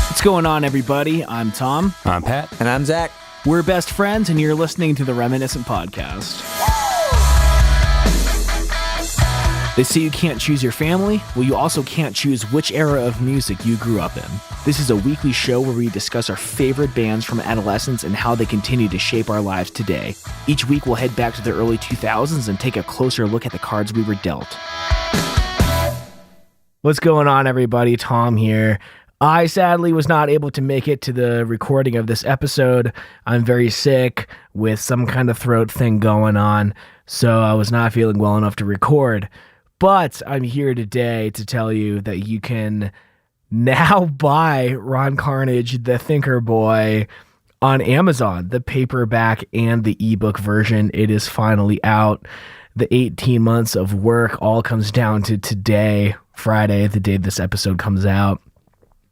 What's going on, everybody? I'm Tom. I'm Pat. And I'm Zach. We're best friends, and you're listening to the Reminiscent Podcast. They say you can't choose your family. Well, you also can't choose which era of music you grew up in. This is a weekly show where we discuss our favorite bands from adolescence and how they continue to shape our lives today. Each week, we'll head back to the early 2000s and take a closer look at the cards we were dealt. What's going on, everybody? Tom here. I sadly was not able to make it to the recording of this episode. I'm very sick with some kind of throat thing going on, so I was not feeling well enough to record. But I'm here today to tell you that you can now buy Ron Carnage, the Thinker Boy, on Amazon, the paperback and the ebook version. It is finally out. The 18 months of work all comes down to today, Friday, the day this episode comes out.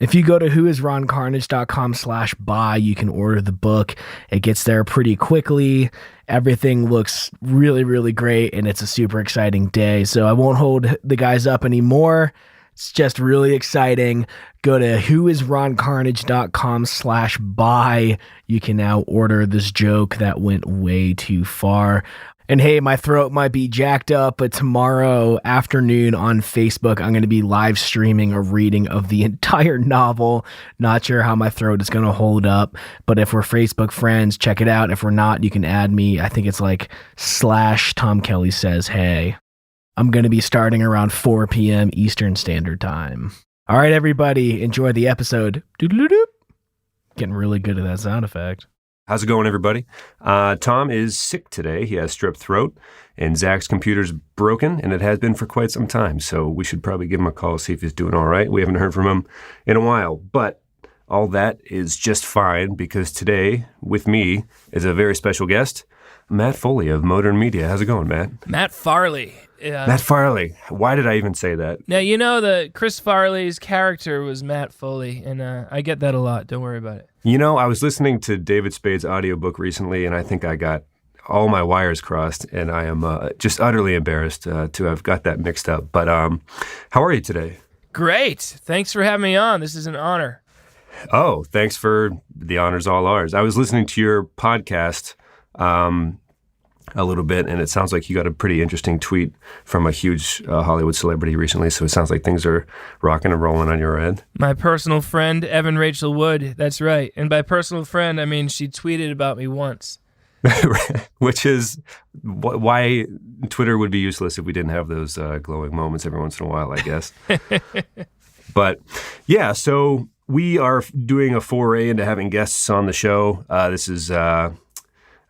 If you go to whoisroncarnage.com/buy, you can order the book. It gets there pretty quickly. Everything looks really, really great, and it's a super exciting day. So I won't hold the guys up anymore. It's just really exciting. Go to whoisroncarnage.com/buy. You can now order this joke that went way too far. And hey, my throat might be jacked up, but tomorrow afternoon on Facebook, I'm going to be live streaming a reading of the entire novel. Not sure how my throat is going to hold up, but if we're Facebook friends, check it out. If we're not, you can add me. I think it's like /Tom Kelly Says Hey. I'm going to be starting around 4 p.m. Eastern Standard Time. All right, everybody, enjoy the episode. Doodle-doo-doo. Getting really good at that sound effect. How's it going, everybody? Tom is sick today. He has strep throat, and Zach's computer's broken, and it has been for quite some time. So we should probably give him a call, see if he's doing all right. We haven't heard from him in a while, but all that is just fine because today, with me, is a very special guest, Matt Foley of Motern Media. How's it going, Matt? Matt Farley. Matt Farley. Why did I even say that? Now, you know that Chris Farley's character was Matt Foley, and I get that a lot. Don't worry about it. You know, I was listening to David Spade's audiobook recently, and I think I got all my wires crossed, and I am just utterly embarrassed to have got that mixed up. But how are you today? Great. Thanks for having me on. This is an honor. Oh, thanks for the honor's all ours. I was listening to your podcast a little bit, and it sounds like you got a pretty interesting tweet from a huge Hollywood celebrity recently, so it sounds like things are rocking and rolling on your end. My personal friend, Evan Rachel Wood, that's right. And by personal friend, I mean she tweeted about me once. Which is why Twitter would be useless if we didn't have those glowing moments every once in a while, I guess. But yeah, so we are doing a foray into having guests on the show. This is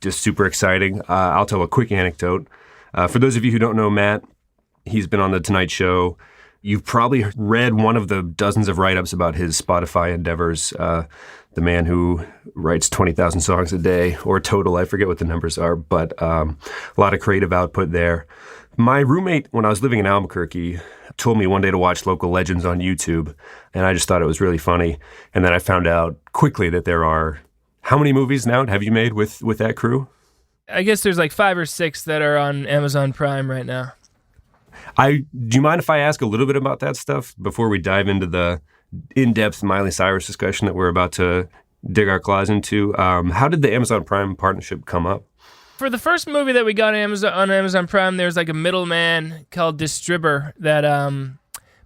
just super exciting. I'll tell a quick anecdote. For those of you who don't know Matt, he's been on The Tonight Show. You've probably read one of the dozens of write-ups about his Spotify endeavors. The man who writes 20,000 songs a day, or total, I forget what the numbers are, but a lot of creative output there. My roommate, when I was living in Albuquerque, told me one day to watch Local Legends on YouTube, and I just thought it was really funny. And then I found out quickly that there are... How many movies now have you made with that crew? I guess there's like 5 or 6 that are on Amazon Prime right now. Do you mind if I ask a little bit about that stuff before we dive into the in-depth Miley Cyrus discussion that we're about to dig our claws into? How did the Amazon Prime partnership come up? For the first movie that we got on Amazon Prime, there's like a middleman called Distribber that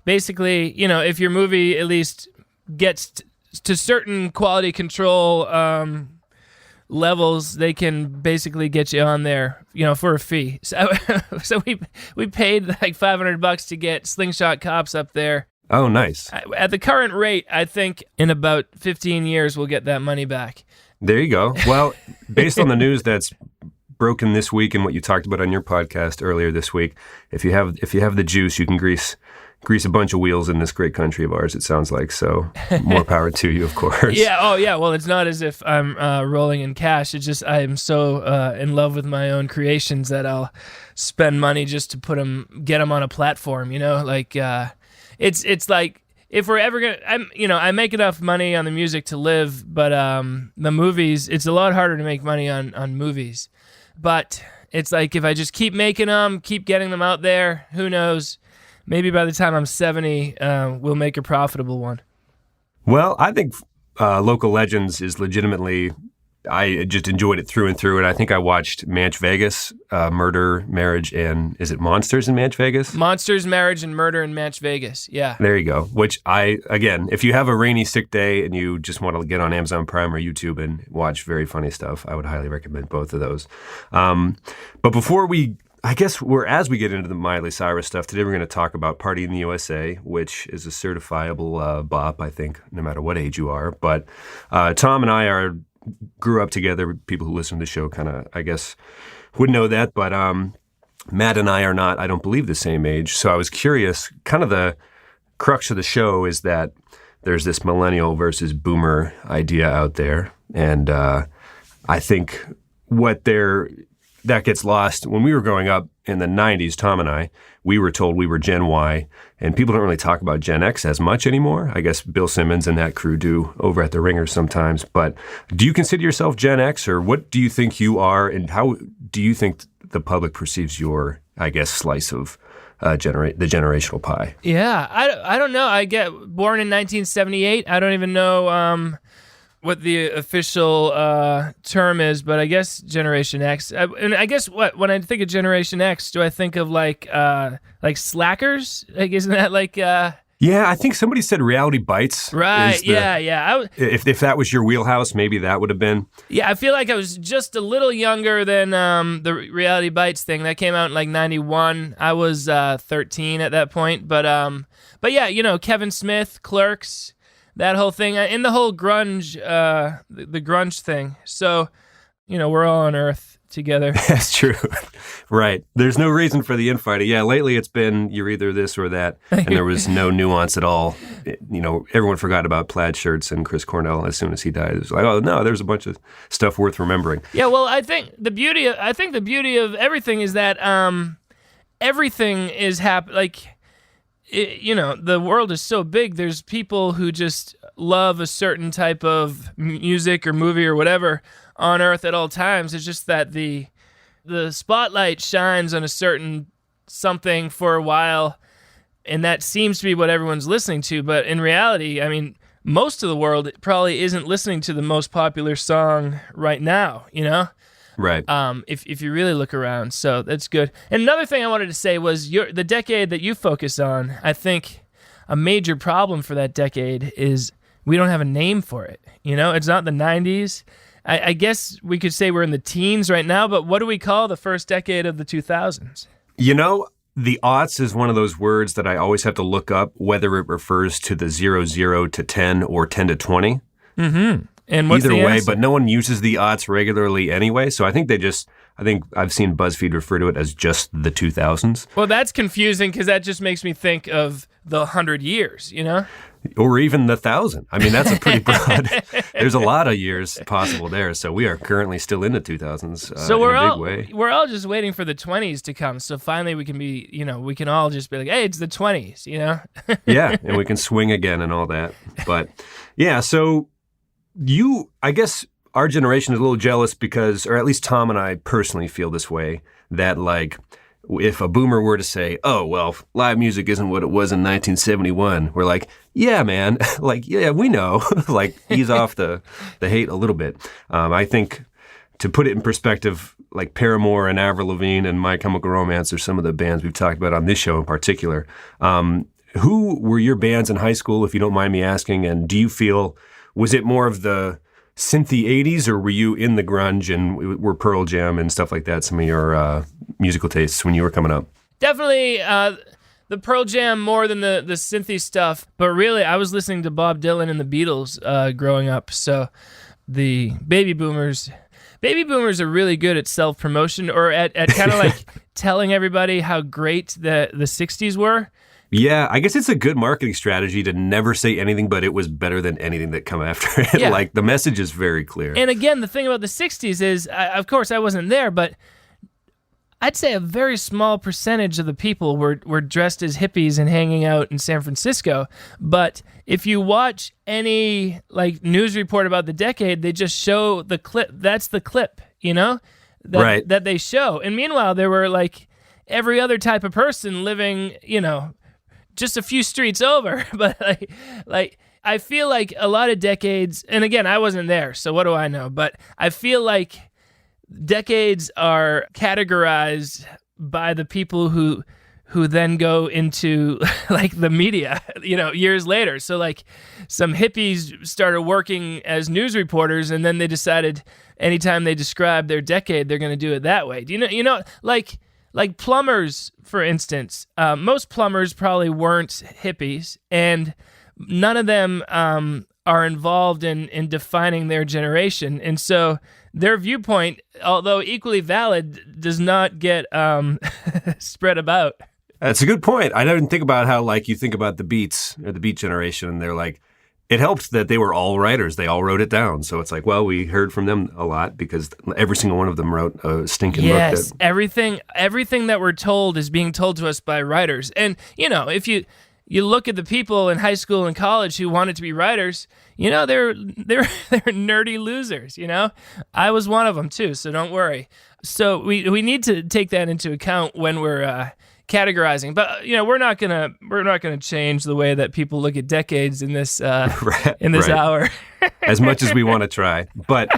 basically, you know, if your movie at least gets to certain quality control levels, they can basically get you on there, you know, for a fee. So we paid like $500 to get Slingshot Cops up there. Oh, nice. At the current rate, I think in about 15 years we'll get that money back. There you go. Well, based on the news that's broken this week and what you talked about on your podcast earlier this week, if you have the juice, you can grease a bunch of wheels in this great country of ours, it sounds like. So more power to you, of course. Yeah. Oh, yeah. Well, it's not as if I'm rolling in cash. It's just I am so in love with my own creations that I'll spend money just to get them on a platform, you know? Like, it's like, if we're ever going to, I make enough money on the music to live, but the movies, it's a lot harder to make money on movies. But It's like if I just keep making them, keep getting them out there, who knows? Maybe by the time I'm 70, we'll make a profitable one. Well, I think Local Legends is legitimately, I just enjoyed it through and through. And I think I watched Manch Vegas, Murder, Marriage, and is it Monsters in Manch Vegas? Monsters, Marriage, and Murder in Manch Vegas. Yeah. There you go. Which again, if you have a rainy, sick day and you just want to get on Amazon Prime or YouTube and watch very funny stuff, I would highly recommend both of those. But before as we get into the Miley Cyrus stuff, today we're going to talk about Party in the USA, which is a certifiable bop, I think, no matter what age you are. But Tom and I grew up together. People who listen to the show kind of, I guess, would know that. But Matt and I are not, I don't believe, the same age. So I was curious, kind of the crux of the show is that there's this millennial versus boomer idea out there. And I think that gets lost. When we were growing up in the 90s, Tom and I, we were told we were Gen Y, and people don't really talk about Gen X as much anymore. I guess Bill Simmons and that crew do over at the Ringer sometimes. But do you consider yourself Gen X, or what do you think you are, and how do you think the public perceives your, I guess, slice of the generational pie? Yeah, I don't know. I get born in 1978. I don't even know what the official term is, but I guess Generation X. And I guess when I think of Generation X, do I think of like slackers? Like, isn't that like? Yeah, I think somebody said Reality Bites. Right. Yeah. If that was your wheelhouse, maybe that would have been. Yeah, I feel like I was just a little younger than the Reality Bites thing that came out in like '91. I was 13 at that point, but yeah, Kevin Smith, Clerks. That whole thing, and the whole grunge, the grunge thing. So, we're all on Earth together. That's true. Right. There's no reason for the infighting. Yeah, lately it's been you're either this or that, and there was no nuance at all. Everyone forgot about plaid shirts and Chris Cornell as soon as he died. It was like, oh, no, there's a bunch of stuff worth remembering. Yeah, well, I think the beauty of everything is that everything is the world is so big, there's people who just love a certain type of music or movie or whatever on Earth at all times. It's just that the spotlight shines on a certain something for a while, and that seems to be what everyone's listening to. But in reality, I mean, most of the world probably isn't listening to the most popular song right now, Right. If you really look around. So that's good. And another thing I wanted to say was the decade that you focus on, I think a major problem for that decade is we don't have a name for it. It's not the 90s. I guess we could say we're in the teens right now, but what do we call the first decade of the 2000s? The aughts is one of those words that I always have to look up, whether it refers to the 00 to 10 or 10 to 20. Mm-hmm. And what's Either the way, answer? but no one uses the aughts regularly anyway. So I think I've seen BuzzFeed refer to it as just the 2000s. Well, that's confusing because that just makes me think of the 100 years, Or even the 1,000. I mean, that's a pretty broad. There's a lot of years possible there. So we are currently still in the 2000s so in a big way. We're all just waiting for the 20s to come. So finally we can be, we can all just be like, hey, it's the 20s, Yeah, and we can swing again and all that. But yeah, so I guess our generation is a little jealous because, or at least Tom and I personally feel this way, that like if a boomer were to say, oh, well, live music isn't what it was in 1971, we're like, yeah, man, like, yeah, we know, like ease off the hate a little bit. I think to put it in perspective, like Paramore and Avril Lavigne and My Chemical Romance are some of the bands we've talked about on this show in particular. Who were your bands in high school, if you don't mind me asking, and do you feel... Was it more of the synthy 80s, or were you in the grunge and were Pearl Jam and stuff like that some of your musical tastes when you were coming up? Definitely the Pearl Jam more than the synthy stuff. But really, I was listening to Bob Dylan and the Beatles growing up. So the baby boomers are really good at self-promotion or at kind of like telling everybody how great the 60s were. Yeah, I guess it's a good marketing strategy to never say anything but it was better than anything that come after it. Yeah. Like, the message is very clear. And again, the thing about the 60s is, of course, I wasn't there, but I'd say a very small percentage of the people were dressed as hippies and hanging out in San Francisco. But if you watch any like news report about the decade, they just show the clip. That's the clip, that they show. And meanwhile, there were like every other type of person living, just a few streets over. But like I feel like a lot of decades, and again, I wasn't there, so what do I know? But I feel like decades are categorized by the people who then go into like the media, years later. So like some hippies started working as news reporters, and then they decided anytime they describe their decade, they're going to do it that way. Do you know, like plumbers, for instance, most plumbers probably weren't hippies, and none of them are involved in defining their generation. And so their viewpoint, although equally valid, does not get spread about. That's a good point. I didn't think about how, like, you think about the Beats or the Beat generation, and they're like, it helped that they were all writers. They all wrote it down. So it's like, well, we heard from them a lot because every single one of them wrote a stinking book. Yes, everything that we're told is being told to us by writers. And, if you look at the people in high school and college who wanted to be writers, they're nerdy losers, I was one of them too, so don't worry. So we need to take that into account when we're categorizing. But we're not gonna change the way that people look at decades in this right. hour. As much as we want to try. But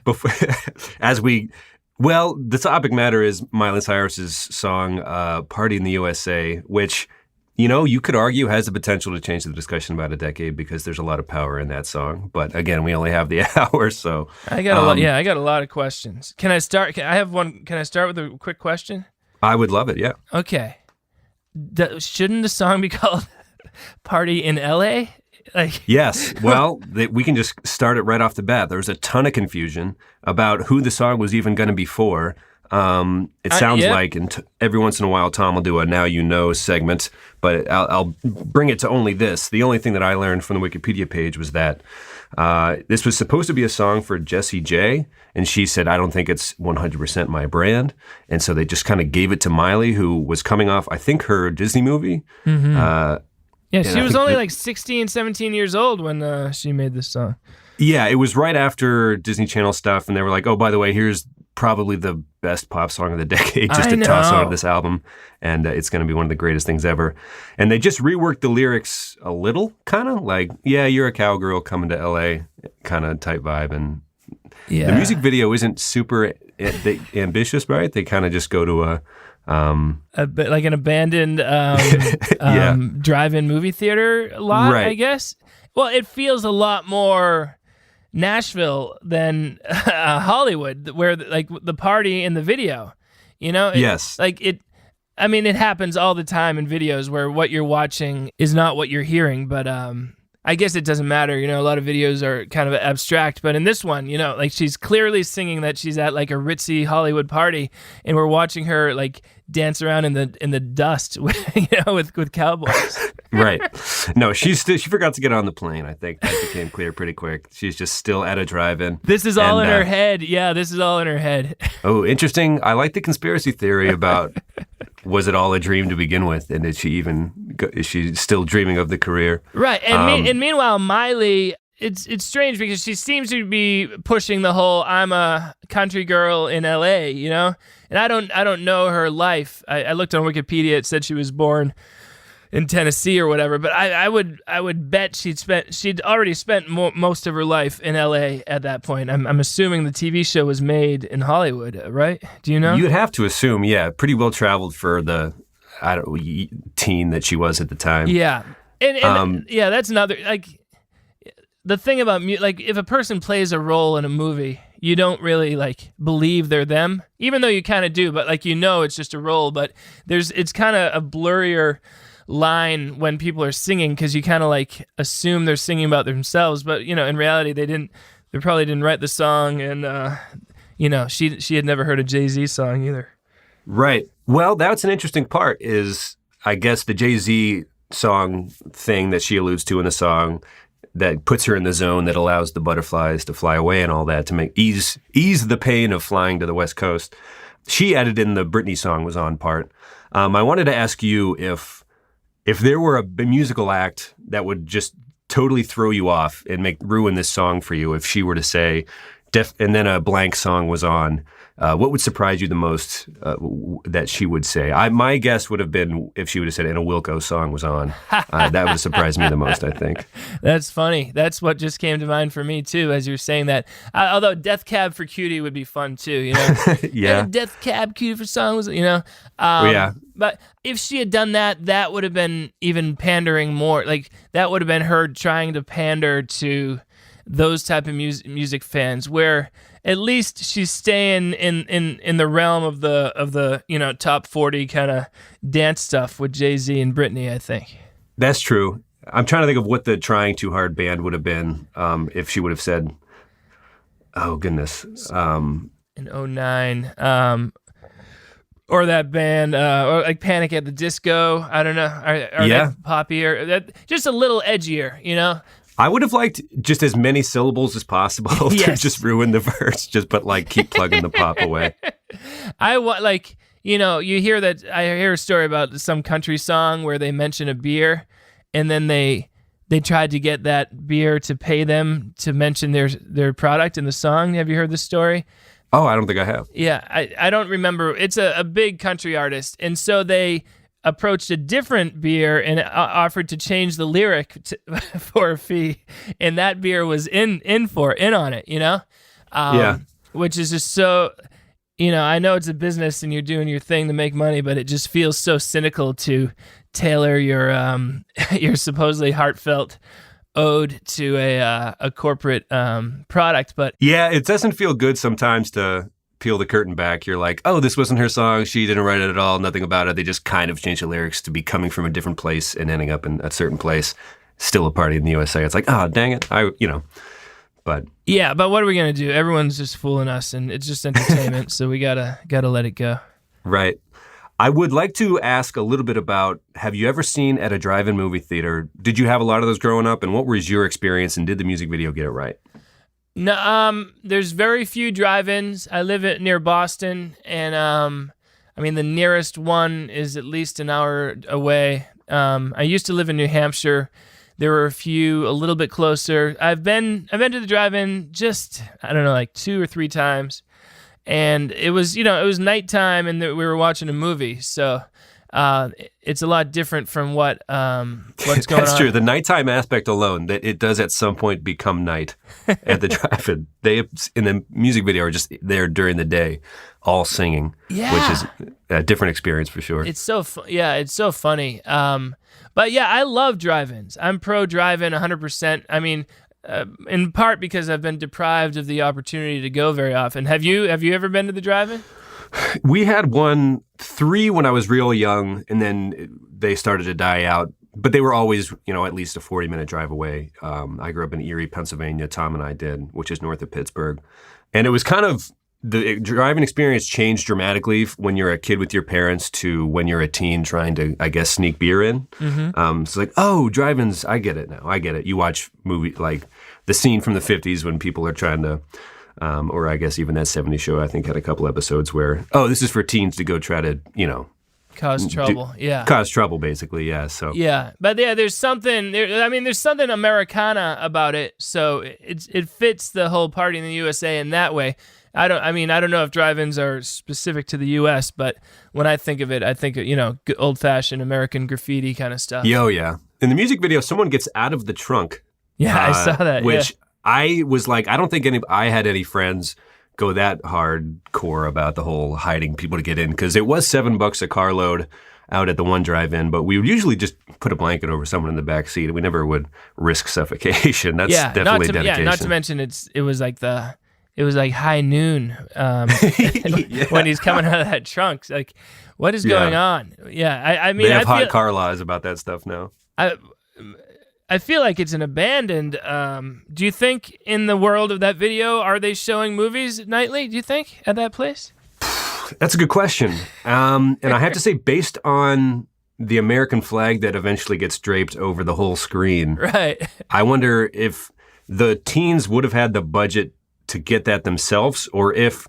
before the topic matter is Miley Cyrus's song "Party in the USA," which you could argue has the potential to change the discussion about a decade because there's a lot of power in that song. But again, we only have the hour, so I got a lot of questions. Can I start? I have one. Can I start with a quick question? I would love it. Yeah. Okay. Shouldn't the song be called "Party in LA"? Yes. Well, we can just start it right off the bat. There was a ton of confusion about who the song was even going to be for. It sounds like every once in a while Tom will do a Now You Know segment, but I'll bring it to only this. The only thing that I learned from the Wikipedia page was that this was supposed to be a song for Jessie J, and she said, I don't think it's 100% my brand. And so they just kind of gave it to Miley, who was coming off, I think, her Disney movie. Mm-hmm. She was only like 16, 17 years old when she made this song. Yeah, it was right after Disney Channel stuff, and they were like, oh, by the way, here's probably the best pop song of the decade, just to toss onto this album, and it's going to be one of the greatest things ever. And they just reworked the lyrics a little, kind of like, yeah, you're a cowgirl coming to L.A. kind of type vibe, and the music video isn't super ambitious, right? They kind of just go to a bit like an abandoned drive-in movie theater lot, right. I guess. Well, it feels a lot more Nashville than Hollywood, where like the party in the video, yes, like it. I mean, it happens all the time in videos where what you're watching is not what you're hearing. But I guess it doesn't matter. A lot of videos are kind of abstract, but in this one, like she's clearly singing that she's at like a ritzy Hollywood party, and we're watching her like dance around in the dust, with cowboys. Right. No, she forgot to get on the plane. I think that became clear pretty quick. She's just still at a drive-in. This is all in her head. Yeah, this is all in her head. Oh, interesting. I like the conspiracy theory about was it all a dream to begin with, and is she still dreaming of the career? Right. And meanwhile, Miley, it's strange because she seems to be pushing the whole "I'm a country girl in LA," And I don't know her life. I looked on Wikipedia. It said she was born in Tennessee or whatever, but I would bet she'd already spent most of her life in LA at that point. I'm assuming the TV show was made in Hollywood, right? Do you know? You'd have to assume, yeah, pretty well traveled for the teen that she was at the time. Yeah, and that's another like the thing about like if a person plays a role in a movie, you don't really like believe they're them, even though you kind of do, but like it's just a role. But it's kind of a blurrier line when people are singing because you kind of like assume they're singing about themselves, but in reality they probably didn't write the song, and she had never heard a Jay-Z song either. Right. Well, that's an interesting part is I guess the Jay-Z song thing that she alludes to in the song that puts her in the zone that allows the butterflies to fly away and all that to ease the pain of flying to the West Coast. She added in the Britney song was on part. I wanted to ask you if there were a musical act that would just totally throw you off and ruin this song for you, if she were to say, and then a blank song was on, what would surprise you the most that she would say? My guess would have been if she would have said, "And a Wilco song was on." That would have surprised me the most, I think. That's funny. That's what just came to mind for me, too, as you were saying that. Although Death Cab for Cutie would be fun, too, you know? Yeah. And Death Cab Cutie for song was, you know? Yeah. But if she had done that, that would have been even pandering more. Like, that would have been her trying to pander to those type of music fans, where at least she's staying in the realm of the you know, top 40 kind of dance stuff with Jay-Z and Britney, I think. That's true. I'm trying to think of what the Trying Too Hard band would have been if she would have said, oh, goodness. In 2009, or that band, or like Panic at the Disco. I don't know. Are they poppier? Just a little edgier, you know? I would have liked just as many syllables as possible to just ruin the verse, but like keep plugging the pop away. Like, you know, I hear a story about some country song where they mention a beer, and then they tried to get that beer to pay them to mention their product in the song. Have you heard this story? Oh, I don't think I have. Yeah, I don't remember. It's a big country artist, and so they approached a different beer and offered to change the lyric for a fee, and that beer was in on it, you know? Which is just so, you know, I know it's a business and you're doing your thing to make money, but it just feels so cynical to tailor your your supposedly heartfelt ode to a corporate product. But yeah, it doesn't feel good sometimes to peel the curtain back. You're like, oh, this wasn't her song. She didn't write it at all. Nothing about it. They just kind of changed the lyrics to be coming from a different place and ending up in a certain place. Still a party in the USA. It's like, oh, dang it. But yeah, but what are we gonna do? Everyone's just fooling us, and it's just entertainment. So we gotta let it go. Right. I would like to ask a little bit about, have you ever seen at a drive-in movie theater? Did you have a lot of those growing up? And what was your experience? And did the music video get it right? No, there's very few drive-ins. I live near Boston, and I mean the nearest one is at least an hour away. I used to live in New Hampshire. There were a few a little bit closer. I've been to the drive-in just, I don't know, like 2 or 3 times, and it was nighttime, and we were watching a movie, so it's a lot different from what's going on. That's true. The nighttime aspect alone, that it does at some point become night at the drive-in. They, in the music video, are just there during the day, all singing, which is a different experience for sure. It's so it's so funny. But yeah, I love drive-ins. I'm pro drive-in 100%. I mean, in part because I've been deprived of the opportunity to go very often. Have you ever been to the drive-in? We had 3 when I was real young, and then they started to die out. But they were always, at least a 40-minute drive away. I grew up in Erie, Pennsylvania. Tom and I did, which is north of Pittsburgh. And it was kind of, the driving experience changed dramatically when you're a kid with your parents to when you're a teen trying to, I guess, sneak beer in. Mm-hmm. It's like, oh, drive-ins, I get it now. I get it. You watch movie like the scene from the 50s when people are trying to... or I guess even that 70s show, I think, had a couple episodes where, oh, this is for teens to go try to, cause trouble. Cause trouble, basically, yeah. So yeah, but yeah, there's something Americana about it, so it fits the whole party in the USA in that way. I don't know if drive-ins are specific to the U.S., but when I think of it, I think of, old-fashioned American graffiti kind of stuff. Yo, yeah. In the music video, someone gets out of the trunk. Yeah, I saw that. Which... Yeah. I was like, I don't think I had any friends go that hardcore about the whole hiding people to get in, because it was $7 a carload out at the one drive-in, but we would usually just put a blanket over someone in the back seat. We never would risk suffocation. That's definitely dedication. Yeah, not to mention it was like high noon when he's coming out of that trunk. It's like, what is going on? Yeah, I mean, they have hot car laws about that stuff now. I feel like it's an abandoned. Do you think in the world of that video, are they showing movies nightly, do you think, at that place? That's a good question. And I have to say, based on the American flag that eventually gets draped over the whole screen, right? I wonder if the teens would have had the budget to get that themselves, or if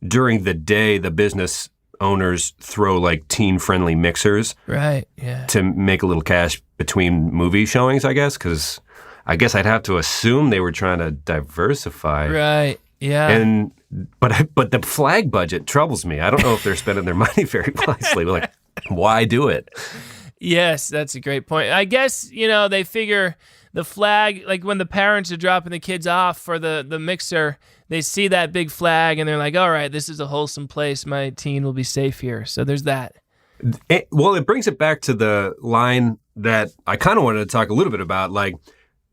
during the day the business owners throw like teen-friendly mixers, right? Yeah, to make a little cash between movie showings, I guess, because I guess I'd have to assume they were trying to diversify, right? Yeah, and But the flag budget troubles me. I don't know if they're spending their money very wisely. Like, why do it? Yes, that's a great point. I guess, they figure the flag, like when the parents are dropping the kids off for the mixer, they see that big flag and they're like, all right, this is a wholesome place. My teen will be safe here. So there's that. Well, it brings it back to the line that I kind of wanted to talk a little bit about. Like,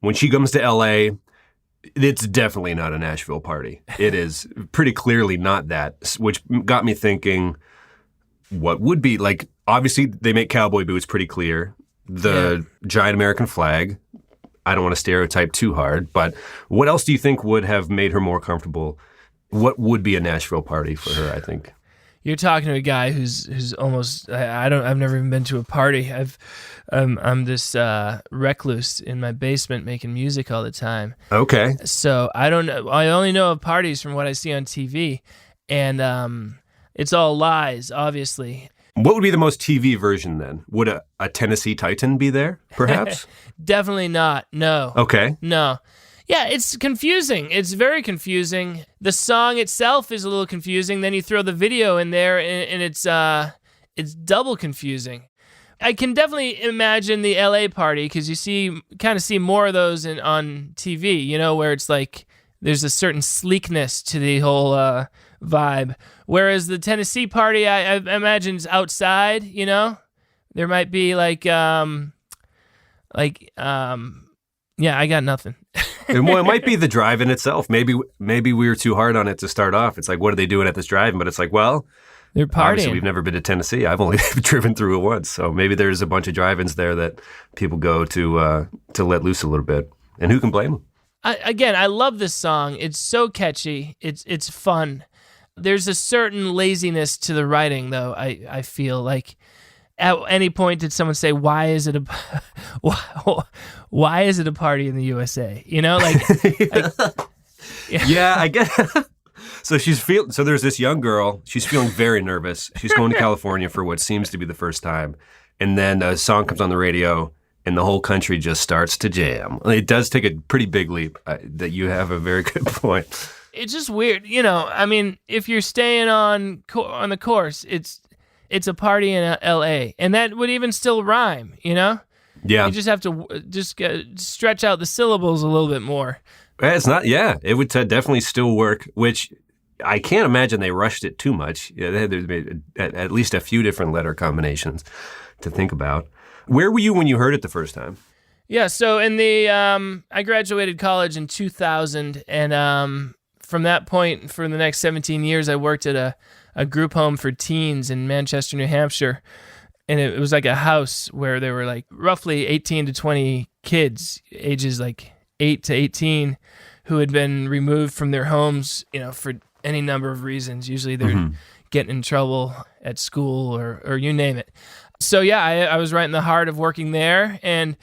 when she comes to L.A., it's definitely not a Nashville party. It is pretty clearly not that, which got me thinking, what would be, like, obviously they make cowboy boots pretty clear. The giant American flag, I don't want to stereotype too hard, but what else do you think would have made her more comfortable? What would be a Nashville party for her, I think? You're talking to a guy who's almost, I've never even been to a party. I'm this recluse in my basement making music all the time. Okay. So I don't know. I only know of parties from what I see on TV, and it's all lies, obviously. What would be the most TV version then? Would a Tennessee Titan be there, perhaps? Definitely not. No. Okay. No. Yeah, it's confusing. It's very confusing. The song itself is a little confusing. Then you throw the video in there, and it's double confusing. I can definitely imagine the LA party because you kind of see more of those on TV. Where it's like there's a certain sleekness to the whole vibe. Whereas the Tennessee party, I imagine is outside. There might be yeah, I got nothing. And well, it might be the drive-in itself. Maybe we were too hard on it to start off. It's like, what are they doing at this drive-in? But it's like, well, they're partying. Obviously, we've never been to Tennessee. I've only driven through it once. So maybe there's a bunch of drive-ins there that people go to let loose a little bit. And who can blame them? I love this song. It's so catchy. It's fun. There's a certain laziness to the writing, though, I feel like. At any point did someone say, why is it a party in the USA? Yeah, I guess. So so there's this young girl. She's feeling very nervous. She's going to California for what seems to be the first time. And then a song comes on the radio and the whole country just starts to jam. It does take a pretty big leap. That you have a very good point. It's just weird. If you're staying on the course, it's a party in L.A., and that would even still rhyme, Yeah. You just have to stretch out the syllables a little bit more. It's not, yeah. It would definitely still work, which I can't imagine they rushed it too much. Yeah, they had at least a few different letter combinations to think about. Where were you when you heard it the first time? Yeah, so I graduated college in 2000, and from that point, for the next 17 years, I worked at a group home for teens in Manchester, New Hampshire. And it was like a house where there were like roughly 18 to 20 kids, ages like 8 to 18, who had been removed from their homes, for any number of reasons. Usually they're getting in trouble at school or you name it. So yeah, I was right in the heart of working there. And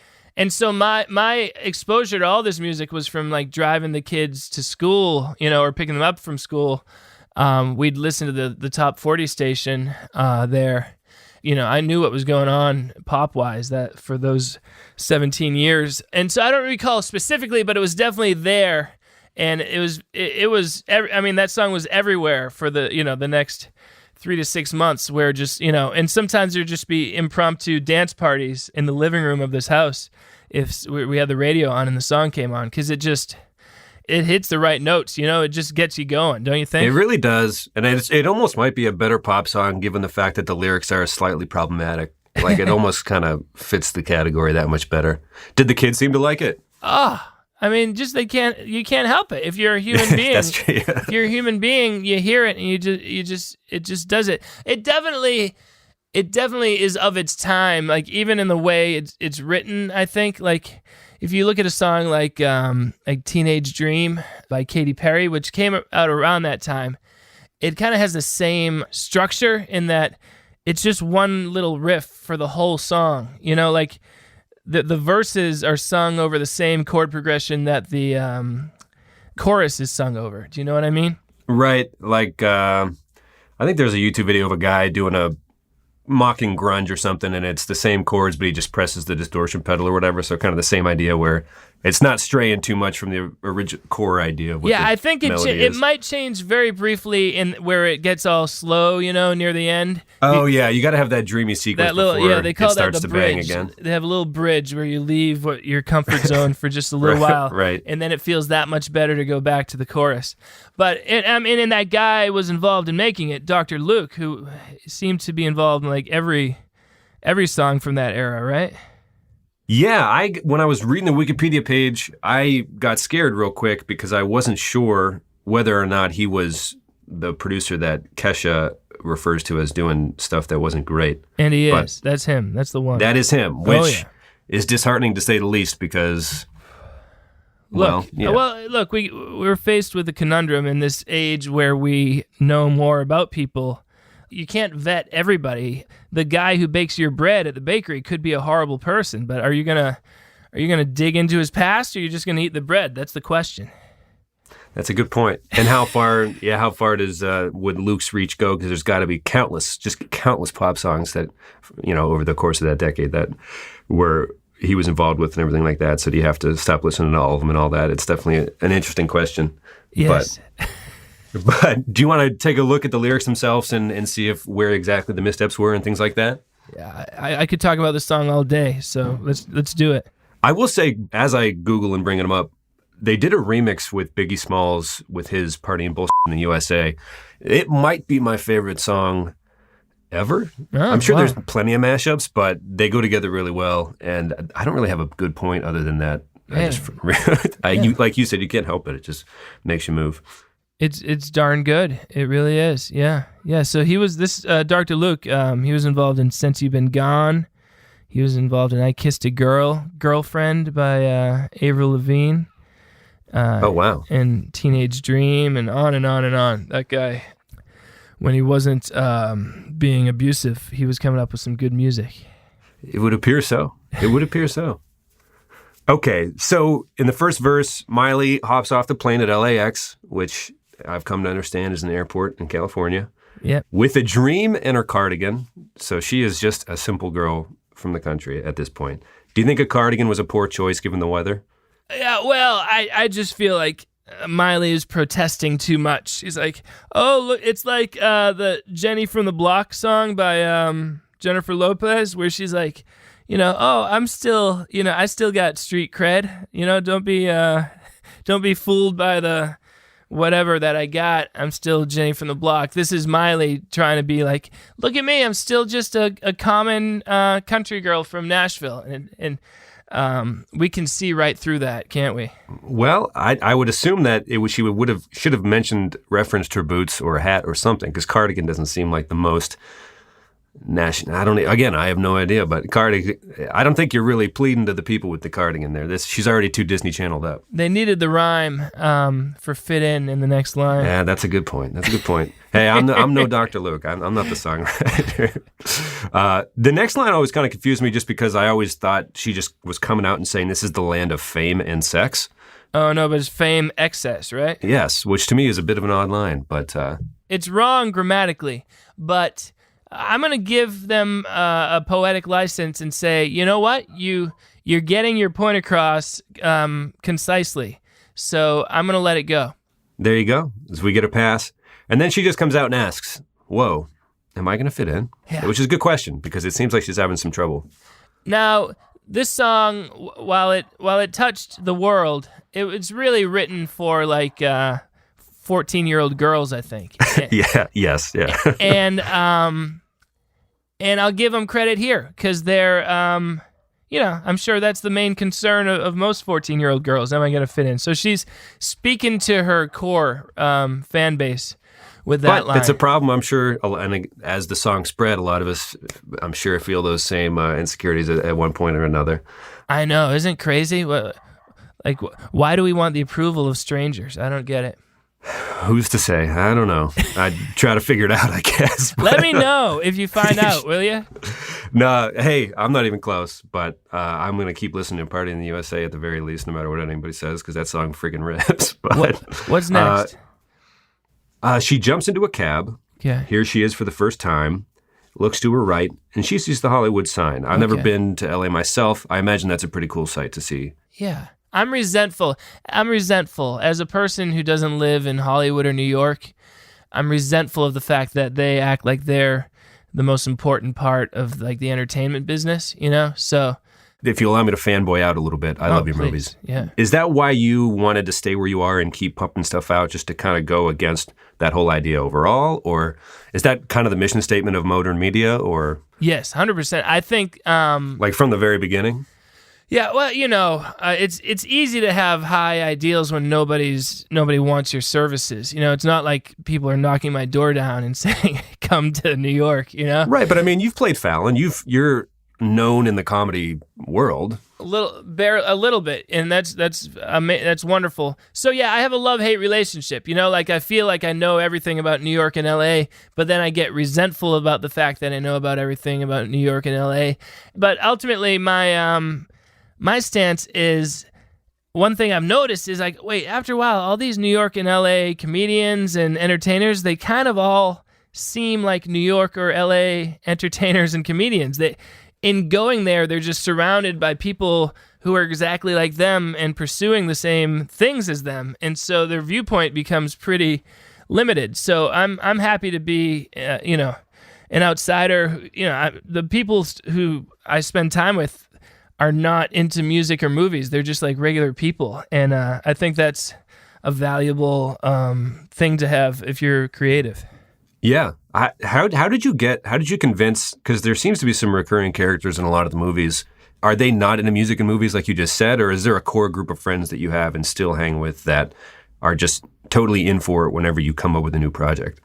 so my exposure to all this music was from like driving the kids to school, or picking them up from school. We'd listen to the top 40 station there. I knew what was going on pop-wise that for those 17 years. And so I don't recall specifically, but it was definitely there. And it was that song was everywhere for the next 3 to 6 months, where just, and sometimes there'd just be impromptu dance parties in the living room of this house if we had the radio on and the song came on, because it hits the right notes, it just gets you going, don't you think? It really does. And it almost might be a better pop song given the fact that the lyrics are slightly problematic. Like, it almost kind of fits the category that much better. Did the kids seem to like it? You can't help it. If you're a human being, That's true, yeah. If you're a human being, you hear it and it just does it. It definitely is of its time. Like, even in the way it's written, I think, like, if you look at a song like Teenage Dream by Katy Perry, which came out around that time, it kind of has the same structure in that it's just one little riff for the whole song. Like the verses are sung over the same chord progression that the chorus is sung over. Do you know what I mean? Right. Like, I think there's a YouTube video of a guy doing a mocking grunge or something, and it's the same chords, but he just presses the distortion pedal or whatever. So kind of the same idea where It's not straying too much from the original core idea of what I think it is. might change very briefly in where it gets all slow, near the end. Oh, yeah, you got to have that dreamy sequence before they call it starts that the to bridge. bang again. They have a little bridge where you leave your comfort zone for just a little while, right. And then it feels that much better to go back to the chorus. But and that guy was involved in making it, Dr. Luke, who seemed to be involved in like every song from that era, right? Yeah, when I was reading the Wikipedia page, I got scared real quick because I wasn't sure whether or not he was the producer that Kesha refers to as doing stuff that wasn't great. And he is. That's him. That's the one. That is him, which is disheartening to say the least because, look, we're faced with a conundrum in this age where we know more about people. You can't vet everybody. The guy who bakes your bread at the bakery could be a horrible person, but are you gonna dig into his past, or are you just gonna eat the bread? That's the question. That's a good point. And how far does would Luke's reach go? Because there's got to be countless pop songs that, over the course of that decade that he was involved with and everything like that. So do you have to stop listening to all of them and all that? It's definitely an interesting question. Yes. But do you want to take a look at the lyrics themselves and see where exactly the missteps were and things like that? Yeah, I could talk about this song all day, so let's do it. I will say, as I Google and bring them up, they did a remix with Biggie Smalls with his Party and Bullshit in the USA. It might be my favorite song ever. I'm sure there's plenty of mashups, but they go together really well, and I don't really have a good point other than that. Like you said, you can't help it. It just makes you move. It's darn good. It really is. Yeah. So he was Dr. Luke. He was involved in Since You've Been Gone. He was involved in I Kissed a Girlfriend by Avril Lavigne. Oh wow! And Teenage Dream, and on and on and on. That guy, when he wasn't being abusive, he was coming up with some good music. It would appear so. Okay, so in the first verse, Miley hops off the plane at LAX, which I've come to understand is an airport in California. Yep. With a dream and her cardigan. So she is just a simple girl from the country at this point. Do you think a cardigan was a poor choice given the weather? Yeah, well, I just feel like Miley is protesting too much. She's like, oh, look, it's like the Jenny from the Block song by Jennifer Lopez, where she's like, I'm still, I still got street cred. Don't be fooled by the whatever that I got. I'm still Jenny from the Block. This is Miley trying to be like, look at me, I'm still just a common country girl from Nashville. And we can see right through that, can't we? Well, I would assume that she should have mentioned referenced her boots or a hat or something, because cardigan doesn't seem like the most national. I have no idea, but cardigan. I don't think you're really pleading to the people with the cardigan there. She's already too Disney Channeled up. They needed the rhyme for fit in the next line. Yeah, that's a good point. Hey, I'm no Dr. Luke. I'm not the songwriter. The next line always kind of confused me, just because I always thought she just was coming out and saying this is the land of fame and sex. Oh no, but it's fame excess, right? Yes, which to me is a bit of an odd line, but it's wrong grammatically, but I'm going to give them a poetic license and say, you know what? You're getting your point across concisely. So I'm going to let it go. There you go. As we get a pass. And then she just comes out and asks, whoa, am I going to fit in? Yeah. Which is a good question, because it seems like she's having some trouble. Now, this song, while it touched the world, it was really written for like 14-year-old girls, I think. Yes. And I'll give them credit here, because they're, I'm sure that's the main concern of most 14-year-old girls. Am I going to fit in? So she's speaking to her core fan base with that line. It's a problem, I'm sure, and as the song spread, a lot of us, I'm sure, feel those same insecurities at one point or another. I know. Isn't it crazy? Why do we want the approval of strangers? I don't get it. Who's to say? I don't know. I'd try to figure it out, I guess. Let me know if you find out, will you? No, hey, I'm not even close, but I'm going to keep listening to Party in the USA at the very least, no matter what anybody says, because that song friggin' rips. But what's next? She jumps into a cab. Yeah. Here she is for the first time, looks to her right, and she sees the Hollywood sign. I've never been to LA myself. I imagine that's a pretty cool sight to see. Yeah. I'm resentful. As a person who doesn't live in Hollywood or New York, I'm resentful of the fact that they act like they're the most important part of like the entertainment business, you know? So if you allow me to fanboy out a little bit, I love your please. movies. Yeah. Is that why you wanted to stay where you are and keep pumping stuff out, just to kind of go against that whole idea overall? Or is that kind of the mission statement of Motern Media? Or Yes, 100%. I think like from the very beginning? yeah, well, you know, it's easy to have high ideals when nobody wants your services. You know, it's not like people are knocking my door down and saying, "Come to New York." You know, Right, but I mean, you've played Fallon. You're known in the comedy world. a little bit, and that's wonderful. So yeah, I have a love-hate relationship. You know, like I feel like I know everything about New York and LA, but then I get resentful about the fact that I know about everything about New York and LA. But ultimately, my stance is, one thing I've noticed is like, wait, after a while, all these New York and LA comedians and entertainers, they kind of all seem like New York or LA entertainers and comedians. In going there, they're just surrounded by people who are exactly like them and pursuing the same things as them, and so their viewpoint becomes pretty limited. So I'm happy to be, an outsider. You know, the people who I spend time with are not into music or movies. They're just like regular people, and I think that's a valuable thing to have if you're creative. Yeah. How did you convince, because there seems to be some recurring characters in a lot of the movies. Are they not into music and movies like you just said, or is there a core group of friends that you have and still hang with that are just totally in for it whenever you come up with a new project?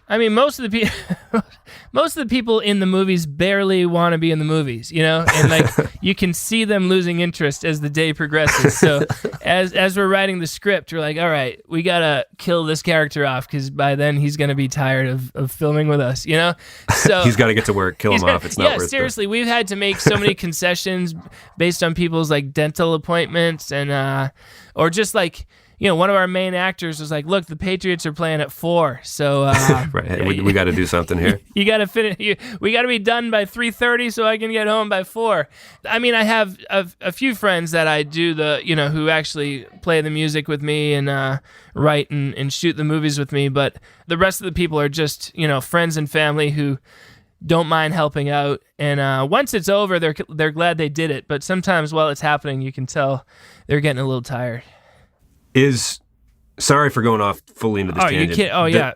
I mean, most of the people in the movies barely want to be in the movies, you know, and like you can see them losing interest as the day progresses. So as we're writing the script, we're like, all right, we gotta kill this character off because by then he's gonna be tired of filming with us, you know. So he's got to get to work, kill him off. It's not worth it. Yeah, seriously, we've had to make so many concessions based on people's like dental appointments and or just like. You know, one of our main actors was like, "Look, the Patriots are playing at 4, so right, we got to do something here. You got to finish. We got to be done by 3:30, so I can get home by 4." I mean, I have a few friends that I do who actually play the music with me and write and shoot the movies with me. But the rest of the people are just friends and family who don't mind helping out. And once it's over, they're glad they did it. But sometimes while it's happening, you can tell they're getting a little tired. Sorry for going off fully into this tangent. You can't. Oh, yeah.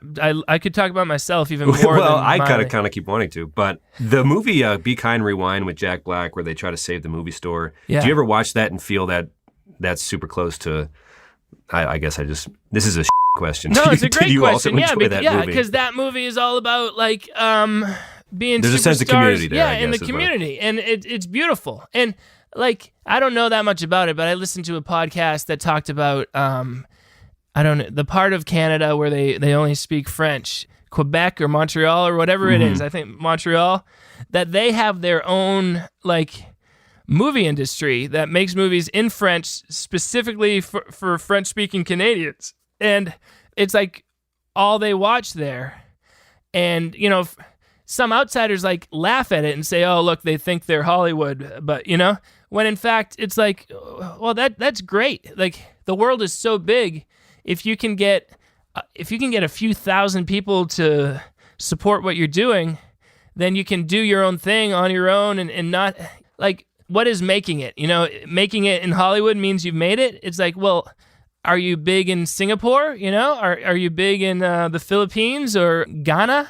I could talk about myself even more. Well, I kind of keep wanting to. But the movie Be Kind, Rewind with Jack Black, where they try to save the movie store. Yeah. Do you ever watch that and feel that that's super close to? I guess this is a question. No, it's a great Did you question. Also enjoy that movie? Because that movie is all about like being. There's a sense of community there. Yeah, in the community, and it's beautiful. And like, I don't know that much about it, but I listened to a podcast that talked about, I don't know, the part of Canada where they only speak French, Quebec or Montreal or whatever it is, I think Montreal, that they have their own, like, movie industry that makes movies in French specifically for French-speaking Canadians. And it's like all they watch there. And, some outsiders like laugh at it and say, "Oh, look, they think they're Hollywood," but when in fact it's like, well, that's great. Like the world is so big, if you can get a few thousand people to support what you're doing, then you can do your own thing on your own and not like, what is making it? Making it in Hollywood means you've made it. It's like, well, are you big in Singapore? Are you big in the Philippines or Ghana?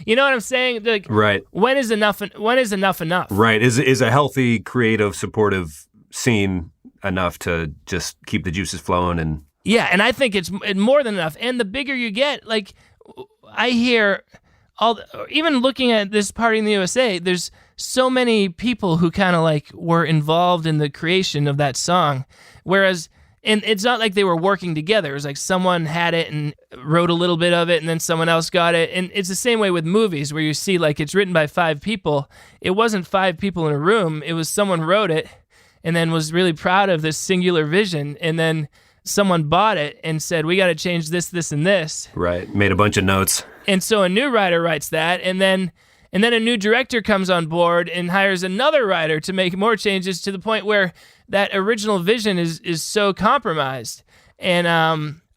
You know what I'm saying? Like, right. When is enough enough? Right. Is a healthy, creative, supportive scene enough to just keep the juices flowing? And yeah, and I think it's more than enough. And the bigger you get, like I hear even looking at this party in the USA, there's so many people who kind of like were involved in the creation of that song, whereas. And it's not like they were working together. It was like someone had it and wrote a little bit of it, and then someone else got it. And it's the same way with movies, where you see like it's written by 5 people. It wasn't 5 people in a room. It was someone wrote it and then was really proud of this singular vision. And then someone bought it and said, "We got to change this, this, and this." Right. Made a bunch of notes. And so a new writer writes that, and then And then a new director comes on board and hires another writer to make more changes to the point where that original vision is so compromised. And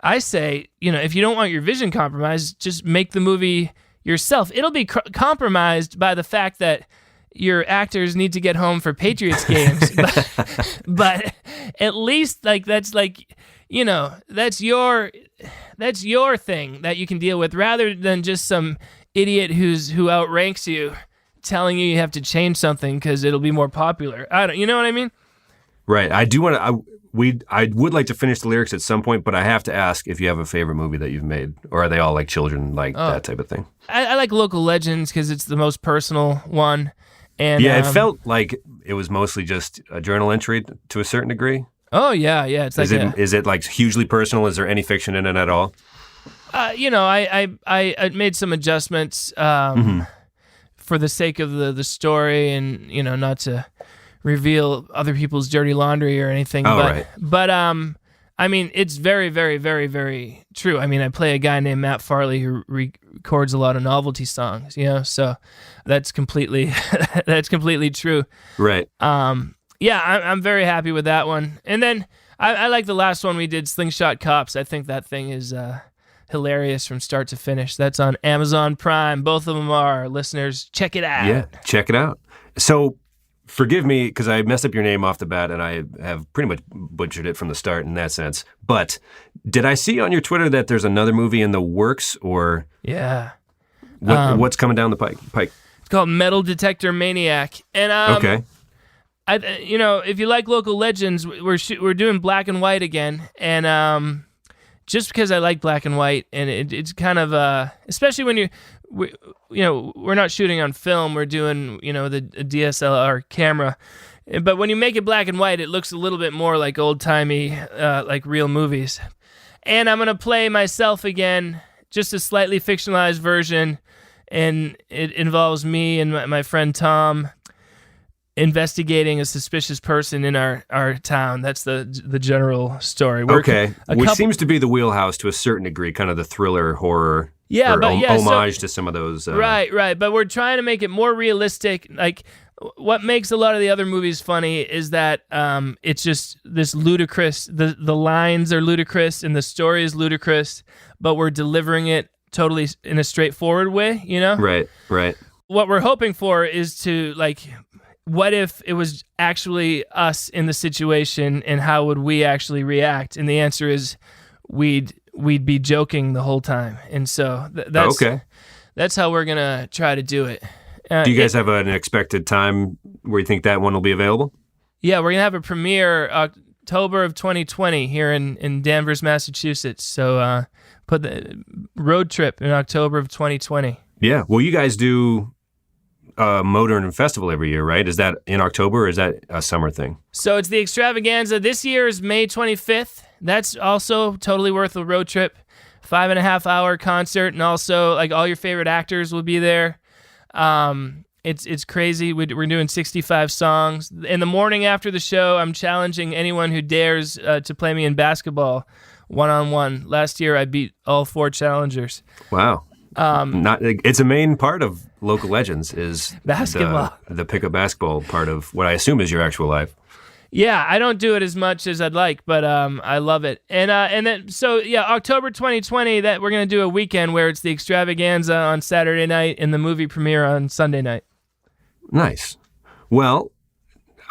I say, if you don't want your vision compromised, just make the movie yourself. It'll be compromised by the fact that your actors need to get home for Patriots games. but at least that's your thing that you can deal with, rather than just some idiot who outranks you telling you have to change something because it'll be more popular. You know what I mean? Right. I do want to. I would like to finish the lyrics at some point, but I have to ask if you have a favorite movie that you've made, or are they all like children, that type of thing? I like Local Legends because it's the most personal one. And yeah, it felt like it was mostly just a journal entry to a certain degree. Oh yeah. It's like is it like hugely personal? Is there any fiction in it at all? I made some adjustments for the sake of the story, and not to reveal other people's dirty laundry or anything. But I mean, it's very, very, very, very true. I mean, I play a guy named Matt Farley who records a lot of novelty songs. So that's completely true. Right. Yeah, I'm very happy with that one. And then I like the last one we did, Slingshot Cops. I think that thing is hilarious from start to finish. That's on Amazon Prime. Both of them are. Listeners, check it out. Yeah, check it out. So forgive me because I messed up your name off the bat, and I have pretty much butchered it from the start in that sense. But did I see on your Twitter that there's another movie in the works, or yeah, what's coming down the pike? It's called Metal Detector Maniac, and okay. If you like Local Legends, we're doing black and white again, and just because I like black and white, and it's kind of especially when we're not shooting on film, we're doing the DSLR camera, but when you make it black and white, it looks a little bit more like old timey, like real movies. And I'm gonna play myself again, just a slightly fictionalized version, and it involves me and my friend Tom investigating a suspicious person in our town. That's the general story. Which seems to be the wheelhouse to a certain degree, kind of the thriller horror. Yeah, homage to some of those. Right. But we're trying to make it more realistic. Like, what makes a lot of the other movies funny is that it's just this ludicrous. The lines are ludicrous and the story is ludicrous, but we're delivering it totally in a straightforward way. Right. What we're hoping for is to what if it was actually us in the situation, and how would we actually react? And the answer is we'd be joking the whole time. And so that's how we're going to try to do it. Do you guys have an expected time where you think that one will be available? Yeah, we're going to have a premiere October of 2020 here in Danvers, Massachusetts. So put the road trip in October of 2020. Yeah. Well, you guys do Motern Festival every year, right? Is that in October, or is that a summer thing? So it's the Extravaganza. This year is May 25th. That's also totally worth a road trip. 5.5 hour concert, and also all your favorite actors will be there. It's crazy. We're doing 65 songs. In the morning after the show, I'm challenging anyone who dares to play me in basketball one-on-one. Last year, I beat all 4 challengers. Wow. It's a main part of Local Legends is basketball. The pickup basketball part of what I assume is your actual life. Yeah, I don't do it as much as I'd like, but I love it. And then October 2020, that we're gonna do a weekend where it's the Extravaganza on Saturday night and the movie premiere on Sunday night. Nice. Well,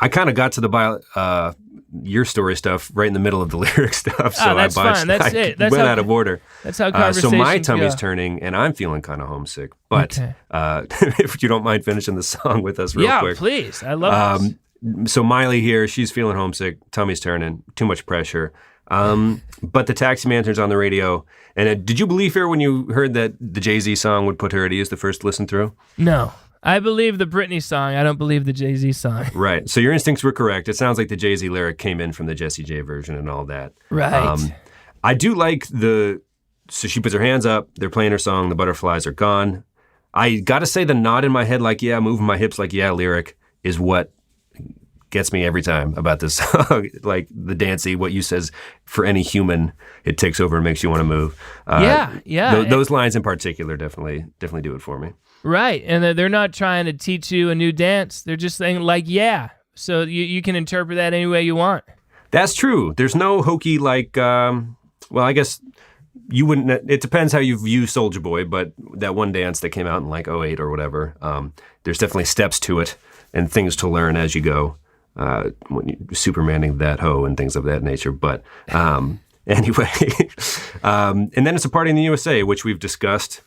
I kind of got to the your story stuff right in the middle of the lyric stuff, so that's fine. That's it. That's went out of order. That's how conversations so my tummy's go. turning, and I'm feeling kind of homesick. But if you don't mind finishing the song with us real quick. Yeah, please. I love this. So Miley here, she's feeling homesick. Tummy's turning. Too much pressure. But the Taxi Man turns on the radio. And did you believe her when you heard that the Jay-Z song would put her at ease the first listen through? No. I believe the Britney song. I don't believe the Jay-Z song. Right. So your instincts were correct. It sounds like the Jay-Z lyric came in from the Jessie J version and all that. Right. I do like so she puts her hands up. They're playing her song. The butterflies are gone. I got to say the nod in my head, moving my hips lyric is what gets me every time about this song. Like the dancey, what you says, for any human, it takes over and makes you want to move. Yeah. Those lines in particular definitely do it for me. Right, and they're not trying to teach you a new dance. They're just saying, like, yeah. So you can interpret that any way you want. That's true. There's no hokey like, well, I guess you wouldn't, it depends how you view Soulja Boy, but that one dance that came out in like '08 or whatever, there's definitely steps to it and things to learn as you go, when you Supermaning that hoe and things of that nature. But anyway, and then it's a party in the USA, which we've discussed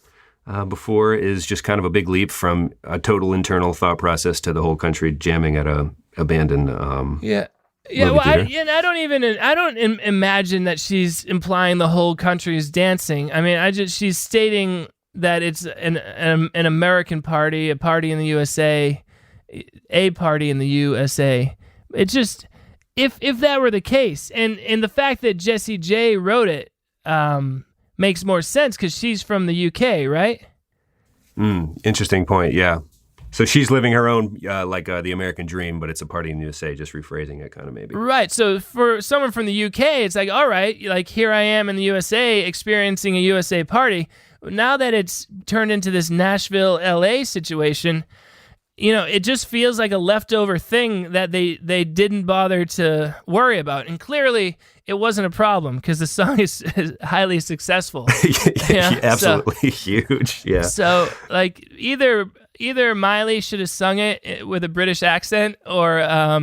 before, is just kind of a big leap from a total internal thought process to the whole country jamming at a abandoned Yeah, well, I don't imagine that she's implying the whole country is dancing. I mean, she's stating that it's an American party, a party in the USA, a party in the USA. It just, if that were the case, and the fact that Jessie J wrote it makes more sense because she's from the UK, right? Interesting point. Yeah. So she's living her own, the American dream, but it's a party in the USA, just rephrasing it kind of maybe. Right. So for someone from the UK, it's like, all right, like here I am in the USA experiencing a USA party. Now that it's turned into this Nashville, LA situation, it just feels like a leftover thing that they didn't bother to worry about. And clearly it wasn't a problem because the song is highly successful. Absolutely huge. Yeah. So like either Miley should have sung it with a British accent, or I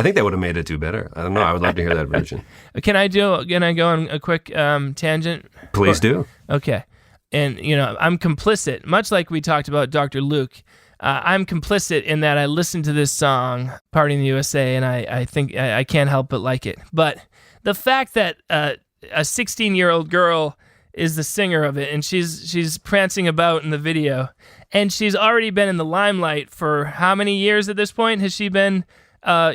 think that would have made it do better. I don't know. I would love to hear that version. Can I go on a quick tangent? Please do. Okay. And I'm complicit, much like we talked about Dr. Luke. I'm complicit in that I listened to this song, "Party in the USA," and I think I can't help but like it. But the fact that a 16-year-old girl is the singer of it, and she's prancing about in the video, and she's already been in the limelight for how many years at this point? Has she been, a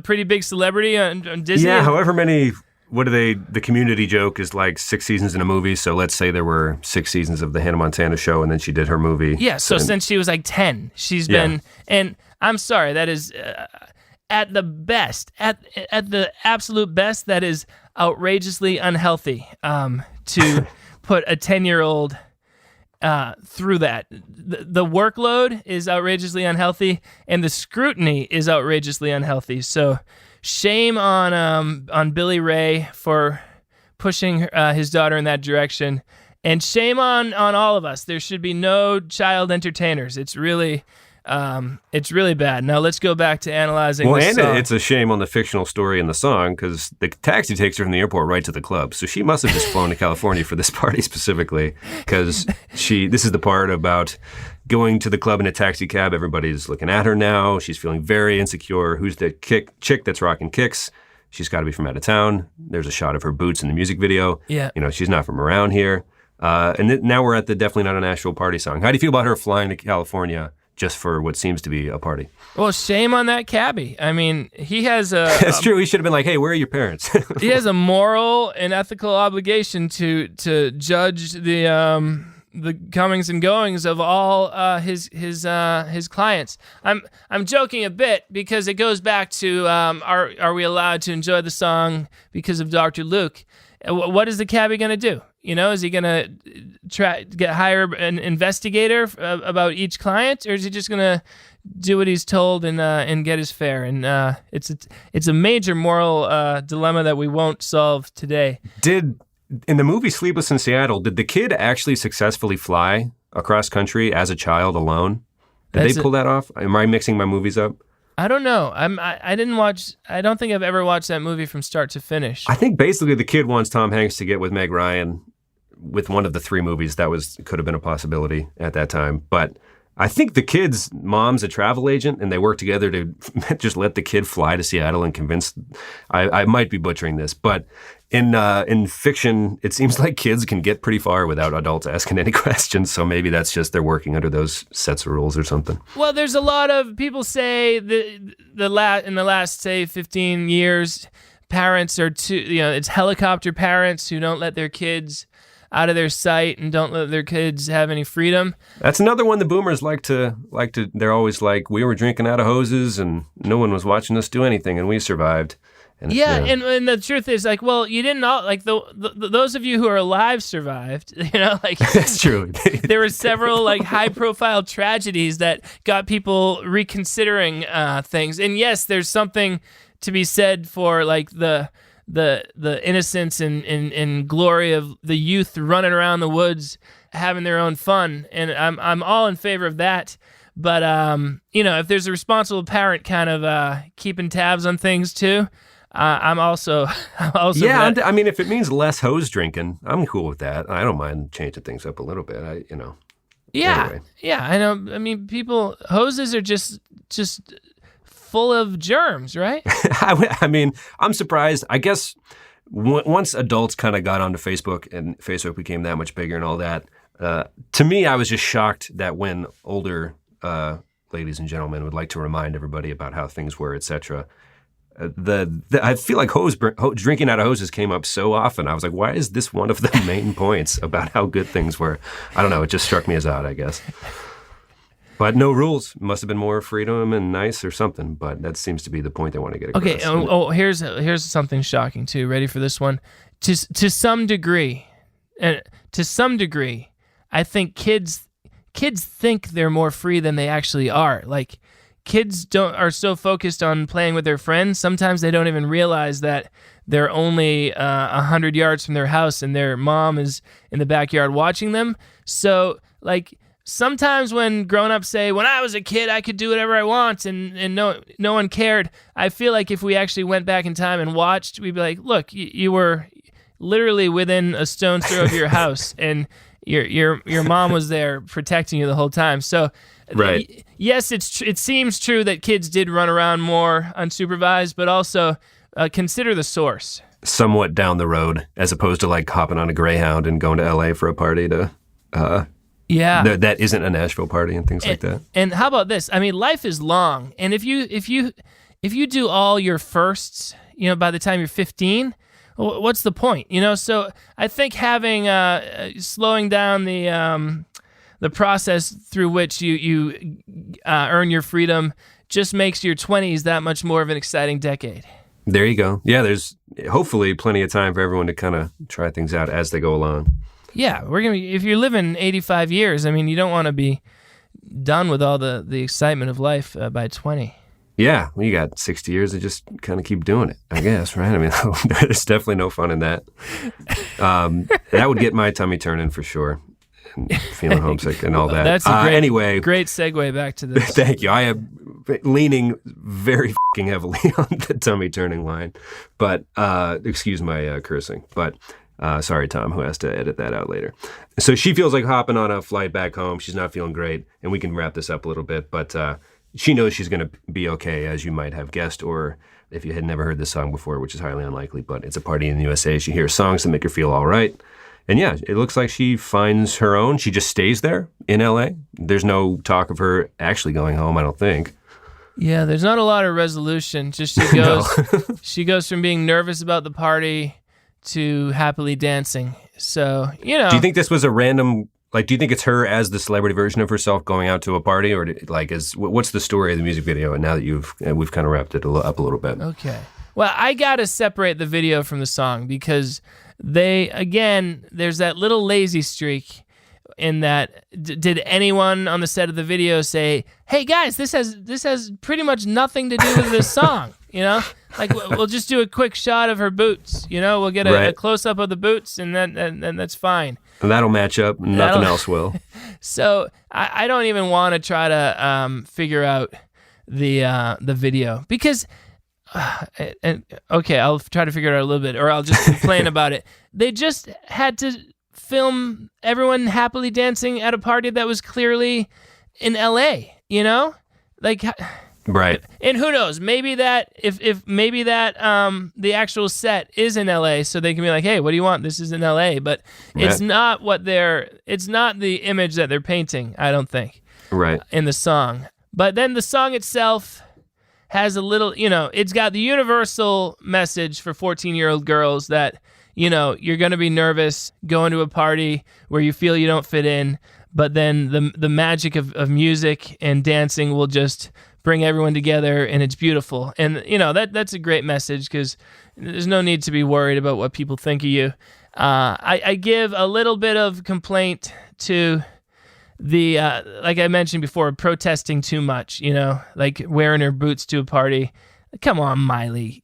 pretty big celebrity on Disney? Yeah, however many. The Community joke is like 6 seasons in a movie, so let's say there were 6 seasons of the Hannah Montana show, and then she did her movie. Yeah, so since she was like 10, she's been, and I'm sorry, that is, at the best, at the absolute best, that is outrageously unhealthy to put a 10-year-old through that. The workload is outrageously unhealthy, and the scrutiny is outrageously unhealthy, so shame on Billy Ray for pushing his daughter in that direction, and shame on all of us. There should be no child entertainers. It's really bad. Now let's go back to analyzing this song. It's a shame on the fictional story in the song because the taxi takes her from the airport right to the club. So she must have just flown to California for this party specifically because this is the part about going to the club in a taxi cab. Everybody's looking at her now. She's feeling very insecure. Who's the chick that's rocking kicks? She's got to be from out of town. There's a shot of her boots in the music video. Yeah. She's not from around here. Now we're at the Definitely Not a Nashville Party song. How do you feel about her flying to California just for what seems to be a party? Well, shame on that cabbie. I mean, he has a... That's true. He should have been like, hey, where are your parents? He has a moral and ethical obligation to judge the comings and goings of all his clients. I'm joking a bit because it goes back to are we allowed to enjoy the song because of Dr. Luke? What is the cabbie going to do? Is he going to hire an investigator about each client, or is he just going to do what he's told and get his fare? And it's a major moral dilemma that we won't solve today. In the movie Sleepless in Seattle, did the kid actually successfully fly across country as a child alone? Did they pull that off? Am I mixing my movies up? I don't know. I didn't watch. I don't think I've ever watched that movie from start to finish. I think basically the kid wants Tom Hanks to get with Meg Ryan with one of the 3 movies. That could have been a possibility at that time. But I think the kid's mom's a travel agent, and they work together to just let the kid fly to Seattle and convince. I might be butchering this, but in fiction, it seems like kids can get pretty far without adults asking any questions. So maybe that's just they're working under those sets of rules or something. Well, there's a lot of people say in the last say 15 years, parents are it's helicopter parents who don't let their kids out of their sight and don't let their kids have any freedom. That's another one the boomers like to. They're always like, we were drinking out of hoses and no one was watching us do anything and we survived. And, yeah, and the truth is, like, well, you didn't all, like, those of you who are alive survived, like. That's true. There were several, like, high-profile tragedies that got people reconsidering things. And yes, there's something to be said for, like, the innocence and glory of the youth running around the woods having their own fun, and I'm all in favor of that. But if there's a responsible parent kind of keeping tabs on things too, I'm also yeah. I mean, if it means less hose drinking, I'm cool with that. I don't mind changing things up a little bit. Yeah, anyway. Yeah. I know. I mean, hoses are just full of germs, right? I mean, I'm surprised. I guess once adults kind of got onto Facebook and Facebook became that much bigger and all that, to me, I was just shocked that when older ladies and gentlemen would like to remind everybody about how things were, etc. I feel like drinking out of hoses came up so often. I was like, why is this one of the main points about how good things were? I don't know. It just struck me as odd, I guess. But no rules. Must have been more freedom and nice or something. But that seems to be the point they want to get across. Okay. Here's something shocking too. Ready for this one? To some degree, I think kids think they're more free than they actually are. Like, kids are so focused on playing with their friends, sometimes they don't even realize that they're only 100 yards from their house and their mom is in the backyard watching them. So, like, sometimes when grown-ups say, when I was a kid, I could do whatever I want and no one cared, I feel like if we actually went back in time and watched, we'd be like, look, you were literally within a stone's throw of your house, and your mom was there protecting you the whole time. So, right. Yes, it seems true that kids did run around more unsupervised, but also consider the source. Somewhat down the road, as opposed to like hopping on a Greyhound and going to LA for a party to. That isn't a Nashville party and things like that. And how about this? I mean, life is long, and if you do all your firsts, by the time you're 15. What's the point? So I think having slowing down the process through which you earn your freedom just makes your 20s that much more of an exciting decade. There you go. Yeah, there's hopefully plenty of time for everyone to kind of try things out as they go along. Yeah, if you're living 85 years, I mean, you don't want to be done with all the excitement of life by 20. Yeah, well, you got 60 years to just kind of keep doing it, I guess, right? I mean, there's definitely no fun in that. That would get my tummy turning for sure, and feeling homesick and all that. That's a great segue back to this. Thank you. I am leaning very fucking heavily on the tummy turning line, but excuse my cursing. But sorry, Tom, who has to edit that out later. So she feels like hopping on a flight back home. She's not feeling great, and we can wrap this up a little bit, but she knows she's going to be okay, as you might have guessed, or if you had never heard this song before, which is highly unlikely, but it's a party in the USA. She hears songs that make her feel all right. And yeah, it looks like she finds her own. She just stays there in LA. There's no talk of her actually going home, I don't think. Yeah, there's not a lot of resolution. Just she goes from being nervous about the party to happily dancing. So, Do you think this was a random... Like, do you think it's her as the celebrity version of herself going out to a party, or what's the story of the music video? And now that we've kind of wrapped it up a little bit. Okay. Well, I gotta separate the video from the song because there's that little lazy streak in that. Did anyone on the set of the video say, "Hey guys, this has pretty much nothing to do with this song"? Like we'll just do a quick shot of her boots. We'll get a close up of the boots, and then that's fine. And that'll match up. Nothing else will. So I don't even want to try to figure out the video because, okay, I'll try to figure it out a little bit, or I'll just complain about it. They just had to film everyone happily dancing at a party that was clearly in LA. Like. Right. And who knows? Maybe that if maybe that the actual set is in LA, so they can be like, "Hey, what do you want? This is in LA." But it's not it's not the image that they're painting, I don't think. Right. In the song. But then the song itself has a little, it's got the universal message for 14-year-old girls that, you're going to be nervous going to a party where you feel you don't fit in, but then the magic of music and dancing will just bring everyone together, and it's beautiful. And that's a great message, because there's no need to be worried about what people think of you. I give a little bit of complaint to the like I mentioned before, protesting too much, like wearing her boots to a party. Come on, Miley,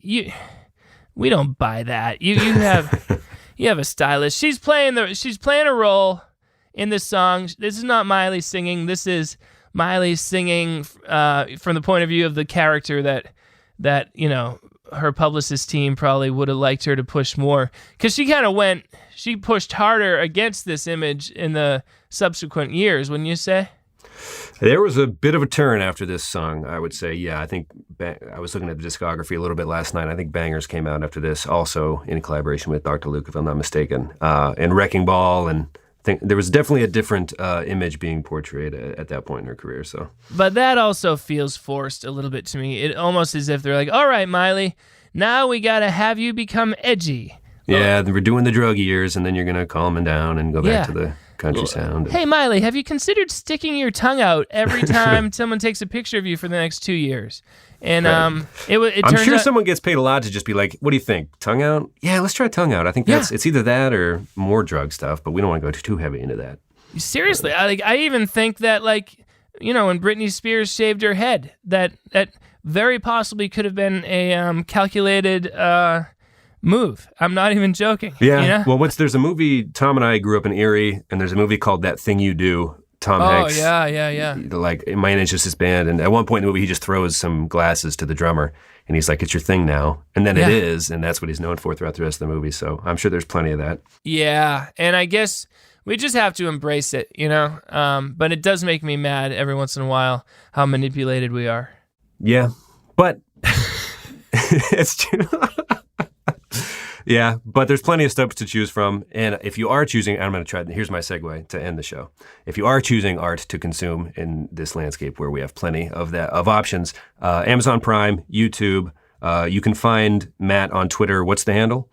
we don't buy that. You have you have a stylist. She's playing a role in this song. This is not Miley singing. This is Miley singing from the point of view of the character that her publicist team probably would have liked her to push more, because she pushed harder against this image in the subsequent years, wouldn't you say? There was a bit of a turn after this song, I would say. Yeah, I think I was looking at the discography a little bit last night. I think Bangers came out after this, also in collaboration with Dr. Luke, if I'm not mistaken, and Wrecking Ball, and there was definitely a different image being portrayed at that point in her career. So, but that also feels forced a little bit to me. It almost as if they're like, "All right, Miley, now we gotta have you become edgy." Yeah, we're doing the drug years, and then you're gonna calm down and go back to the country sound. Hey, Miley, have you considered sticking your tongue out every time someone takes a picture of you for the next 2 years? And I'm sure someone gets paid a lot to just be like, "What do you think? Tongue out? Yeah, let's try tongue out." I think it's either that or more drug stuff, but we don't want to go too heavy into that. Seriously, I even think that, when Britney Spears shaved her head, that very possibly could have been a calculated move. I'm not even joking. Yeah. Well, there's a movie, Tom and I grew up in Erie, and there's a movie called That Thing You Do. Tom Hanks. Oh, yeah. Like, manages this band, and at one point in the movie, he just throws some glasses to the drummer, and he's like, "It's your thing now." And then it is, and that's what he's known for throughout the rest of the movie. So I'm sure there's plenty of that. Yeah, and I guess we just have to embrace it, But it does make me mad every once in a while how manipulated we are. Yeah, but it's true. Yeah, but there's plenty of stuff to choose from. And if you are choosing, I'm going to try, here's my segue to end the show. If you are choosing art to consume in this landscape where we have plenty of options, Amazon Prime, YouTube, you can find Matt on Twitter. What's the handle?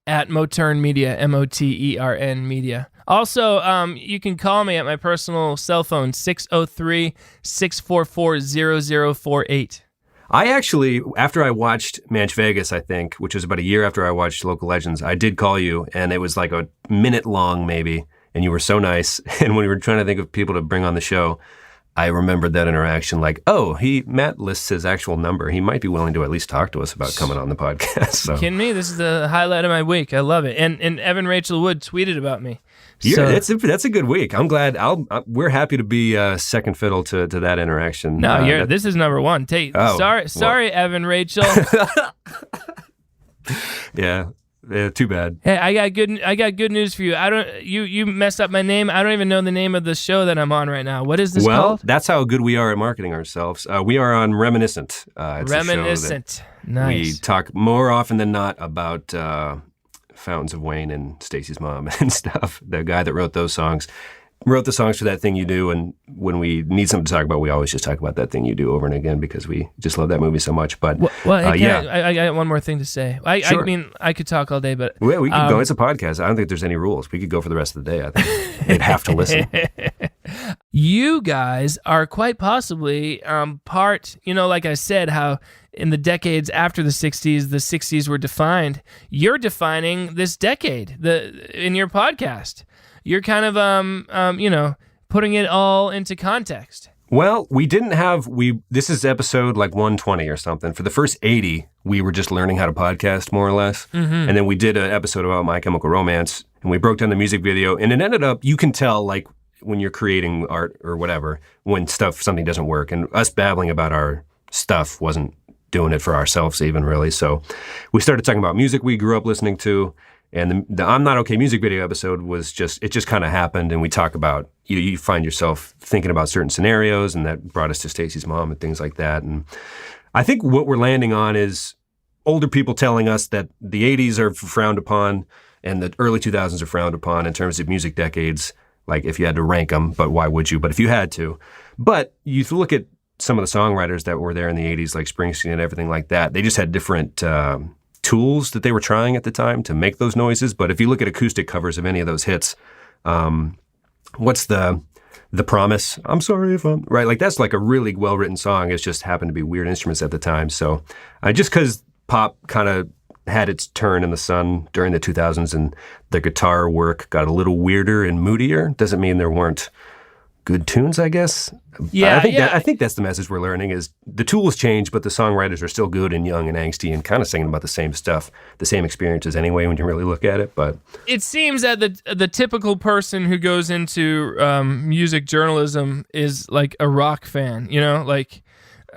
At Motern Media, Motern Media. Also, you can call me at my personal cell phone, 603-644-0048. I actually, after I watched Manch Vegas, I think, which was about a year after I watched Local Legends, I did call you, and it was like a minute long maybe, and you were so nice. And when we were trying to think of people to bring on the show, I remembered that interaction, like, Matt lists his actual number. He might be willing to at least talk to us about coming on the podcast. So. You kidding me? This is the highlight of my week. I love it. And Evan Rachel Wood tweeted about me. That's a good week. I'm glad. We're happy to be second fiddle to that interaction. No, this is number one. Sorry, Evan Rachel. Yeah, too bad. Hey, I got good news for you. You messed up my name. I don't even know the name of the show that I'm on right now. What is this called? Well, that's how good we are at marketing ourselves. We are on Reminiscent. It's Reminiscent. Nice. We talk more often than not about Fountains of Wayne and Stacy's Mom and stuff. The guy that wrote those songs wrote the songs for That Thing You Do, and when we need something to talk about, we always just talk about That Thing You Do over and again because we just love that movie so much. But I got one more thing to say. Sure. I mean, I could talk all day, but we could go. It's a podcast. I don't think there's any rules. We could go for the rest of the day. I think they'd have to listen. You guys are quite possibly part. Like I said, how in the decades after the 60s were defined. You're defining this decade in your podcast. You're kind of, putting it all into context. Well, we didn't have, this is episode like 120 or something. For the first 80, we were just learning how to podcast more or less. Mm-hmm. And then we did an episode about My Chemical Romance, and we broke down the music video. And it ended up, you can tell, like, when you're creating art or whatever, when something doesn't work. And us babbling about our stuff wasn't doing it for ourselves even, really. So we started talking about music we grew up listening to. And the I'm Not Okay music video episode was it just kind of happened. And we talk about, you find yourself thinking about certain scenarios, and that brought us to Stacy's Mom and things like that. And I think what we're landing on is older people telling us that the 80s are frowned upon and the early 2000s are frowned upon in terms of music decades, like if you had to rank them, but why would you? But if you had to. But you look at some of the songwriters that were there in the 80s, like Springsteen and everything like that, they just had different tools that they were trying at the time to make those noises. But if you look at acoustic covers of any of those hits, what's the The Promise, I'm sorry if I'm right. Like that's like a really well written song. It's just happened to be weird instruments at the time. So just because pop kind of had its turn in the sun during the 2000s and the guitar work got a little weirder and moodier doesn't mean there weren't good tunes, I guess. Yeah, I think that's the message we're learning is the tools change, but the songwriters are still good and young and angsty and kind of singing about the same stuff, the same experiences anyway when you really look at it. But it seems that the typical person who goes into music journalism is like a rock fan, you know, like,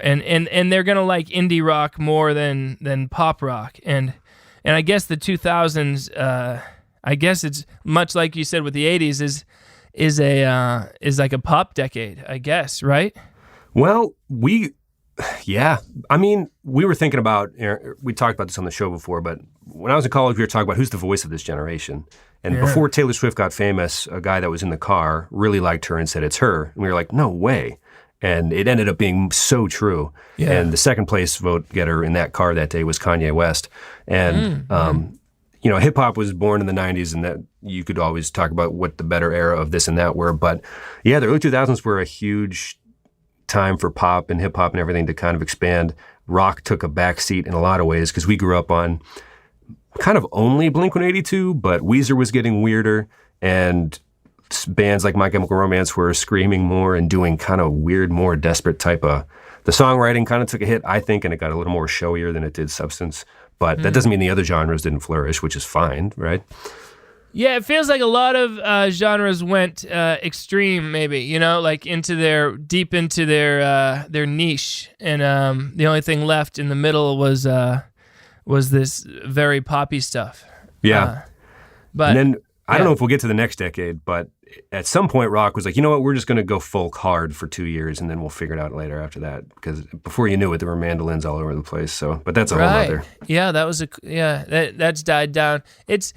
and they're gonna like indie rock more than pop rock, and I guess the 2000s, I guess it's much like you said with the 80s is like a pop decade, I guess, right? Well, I mean, we were thinking about, we talked about this on the show before, but when I was in college, we were talking about who's the voice of this generation. And before Taylor Swift got famous, a guy that was in the car really liked her and said, it's her. And we were like, no way. And it ended up being so true. Yeah. And the second place vote getter in that car that day was Kanye West. And, you know, hip hop was born in the 90s, and that you could always talk about what the better era of this and that were. But yeah, the early 2000s were a huge time for pop and hip hop and everything to kind of expand. Rock took a backseat in a lot of ways because we grew up on kind of only Blink-182, but Weezer was getting weirder, and bands like My Chemical Romance were screaming more and doing kind of weird, more desperate type of. The songwriting kind of took a hit, I think, and it got a little more showier than it did substance. But that doesn't mean the other genres didn't flourish, which is fine, right? Yeah, it feels like a lot of genres went extreme, maybe, you know, like deep into their niche, and the only thing left in the middle was this very poppy stuff. Yeah, but and then I don't know if we'll get to the next decade, but at some point, rock was like, you know what, we're just going to go folk hard for 2 years, and then we'll figure it out later after that. Because before you knew it, there were mandolins all over the place. So, but that's a whole other. Yeah, that's died down. It's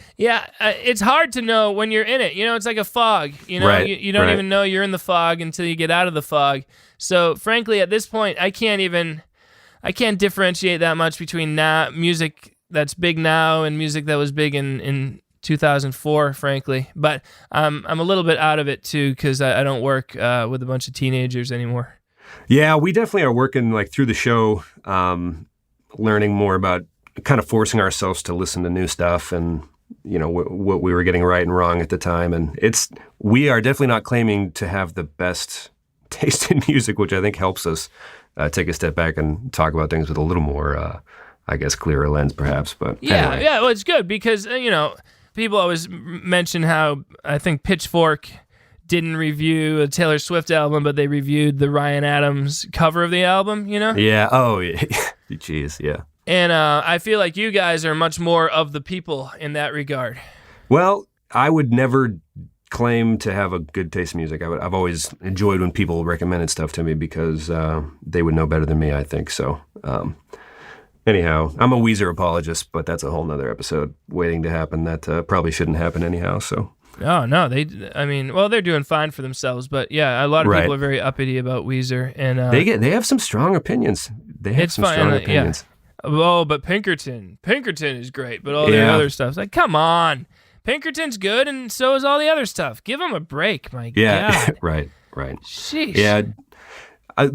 hard to know when you're in it. You know, it's like a fog. You know, you don't even know you're in the fog until you get out of the fog. So, frankly, at this point, I can't differentiate that much between now music that's big now and music that was big in 2004, frankly, but I'm a little bit out of it too because I don't work with a bunch of teenagers anymore. Yeah, we definitely are working like through the show, learning more about kind of forcing ourselves to listen to new stuff and you know what we were getting right and wrong at the time. And we are definitely not claiming to have the best taste in music, which I think helps us take a step back and talk about things with a little more, I guess, clearer lens, perhaps. But anyway. Well, it's good because you know. People always mention how I think Pitchfork didn't review a Taylor Swift album, but they reviewed the Ryan Adams cover of the album, you know? Yeah. Oh, yeah. Jeez, yeah. And I feel like you guys are much more of the people in that regard. Well, I would never claim to have a good taste in music. I've always enjoyed when people recommended stuff to me because they would know better than me, I think. So, anyhow, I'm a Weezer apologist, but that's a whole nother episode waiting to happen that probably shouldn't happen anyhow. So. Oh, no. They're doing fine for themselves, but yeah, a lot of people are very uppity about Weezer. And they have some strong opinions. They have some strong opinions. Yeah. Oh, but Pinkerton is great, but all their other stuff's like, come on. Pinkerton's good, and so is all the other stuff. Give them a break, my God. Right. Sheesh. Yeah.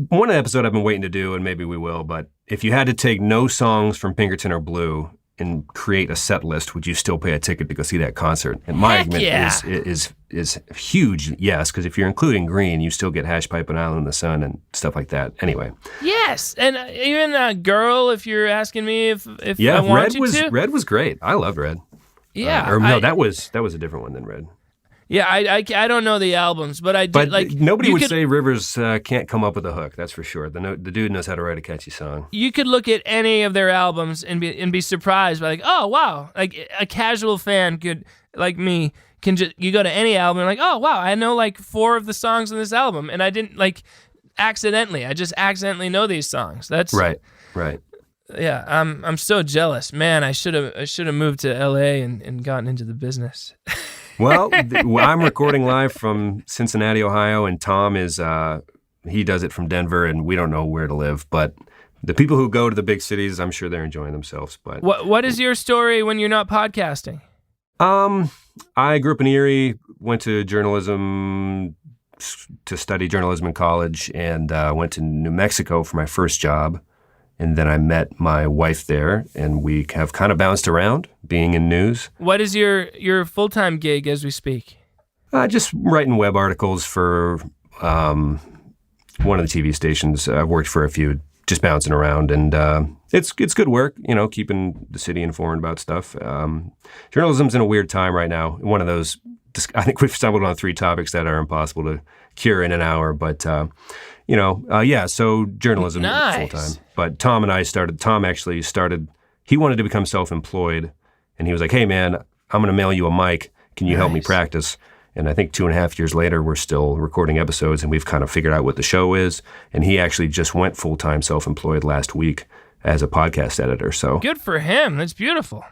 One episode I've been waiting to do, and maybe we will, but if you had to take no songs from Pinkerton or Blue and create a set list, would you still pay a ticket to go see that concert? And my argument is huge, yes, because if you're including Green, you still get Hash Pipe and Island in the Sun and stuff like that. Anyway. Yes, and even Girl, if you're asking me if I want you to. Red was great. I loved Red. Yeah. That was a different one than Red. Yeah, I don't know the albums, but I do. But like nobody would say Rivers can't come up with a hook. That's for sure. The dude knows how to write a catchy song. You could look at any of their albums and be surprised by like, oh wow, like a casual fan could like me can just you go to any album and like, oh wow, I know like 4 of the songs on this album, and I didn't like accidentally. I just accidentally know these songs. That's right. Yeah, I'm so jealous, man. I should have moved to L.A. and gotten into the business. Well, I'm recording live from Cincinnati, Ohio, and Tom he does it from Denver, and we don't know where to live. But the people who go to the big cities, I'm sure they're enjoying themselves. But what is your story when you're not podcasting? I grew up in Erie, went to journalism to study journalism in college and went to New Mexico for my first job. And then I met my wife there, and we have kind of bounced around being in news. What is your full-time gig as we speak? Just writing web articles for one of the TV stations. I've worked for a few, just bouncing around, and it's good work, keeping the city informed about stuff. Journalism's in a weird time right now. One of those, I think we've stumbled on 3 topics that are impossible to cure in an hour, but so journalism full-time. But Tom actually started, he wanted to become self-employed, and he was like, hey man, I'm going to mail you a mic. Can you help me practice? And I think 2.5 years later, we're still recording episodes, and we've kind of figured out what the show is. And he actually just went full-time self-employed last week as a podcast editor. So good for him. That's beautiful.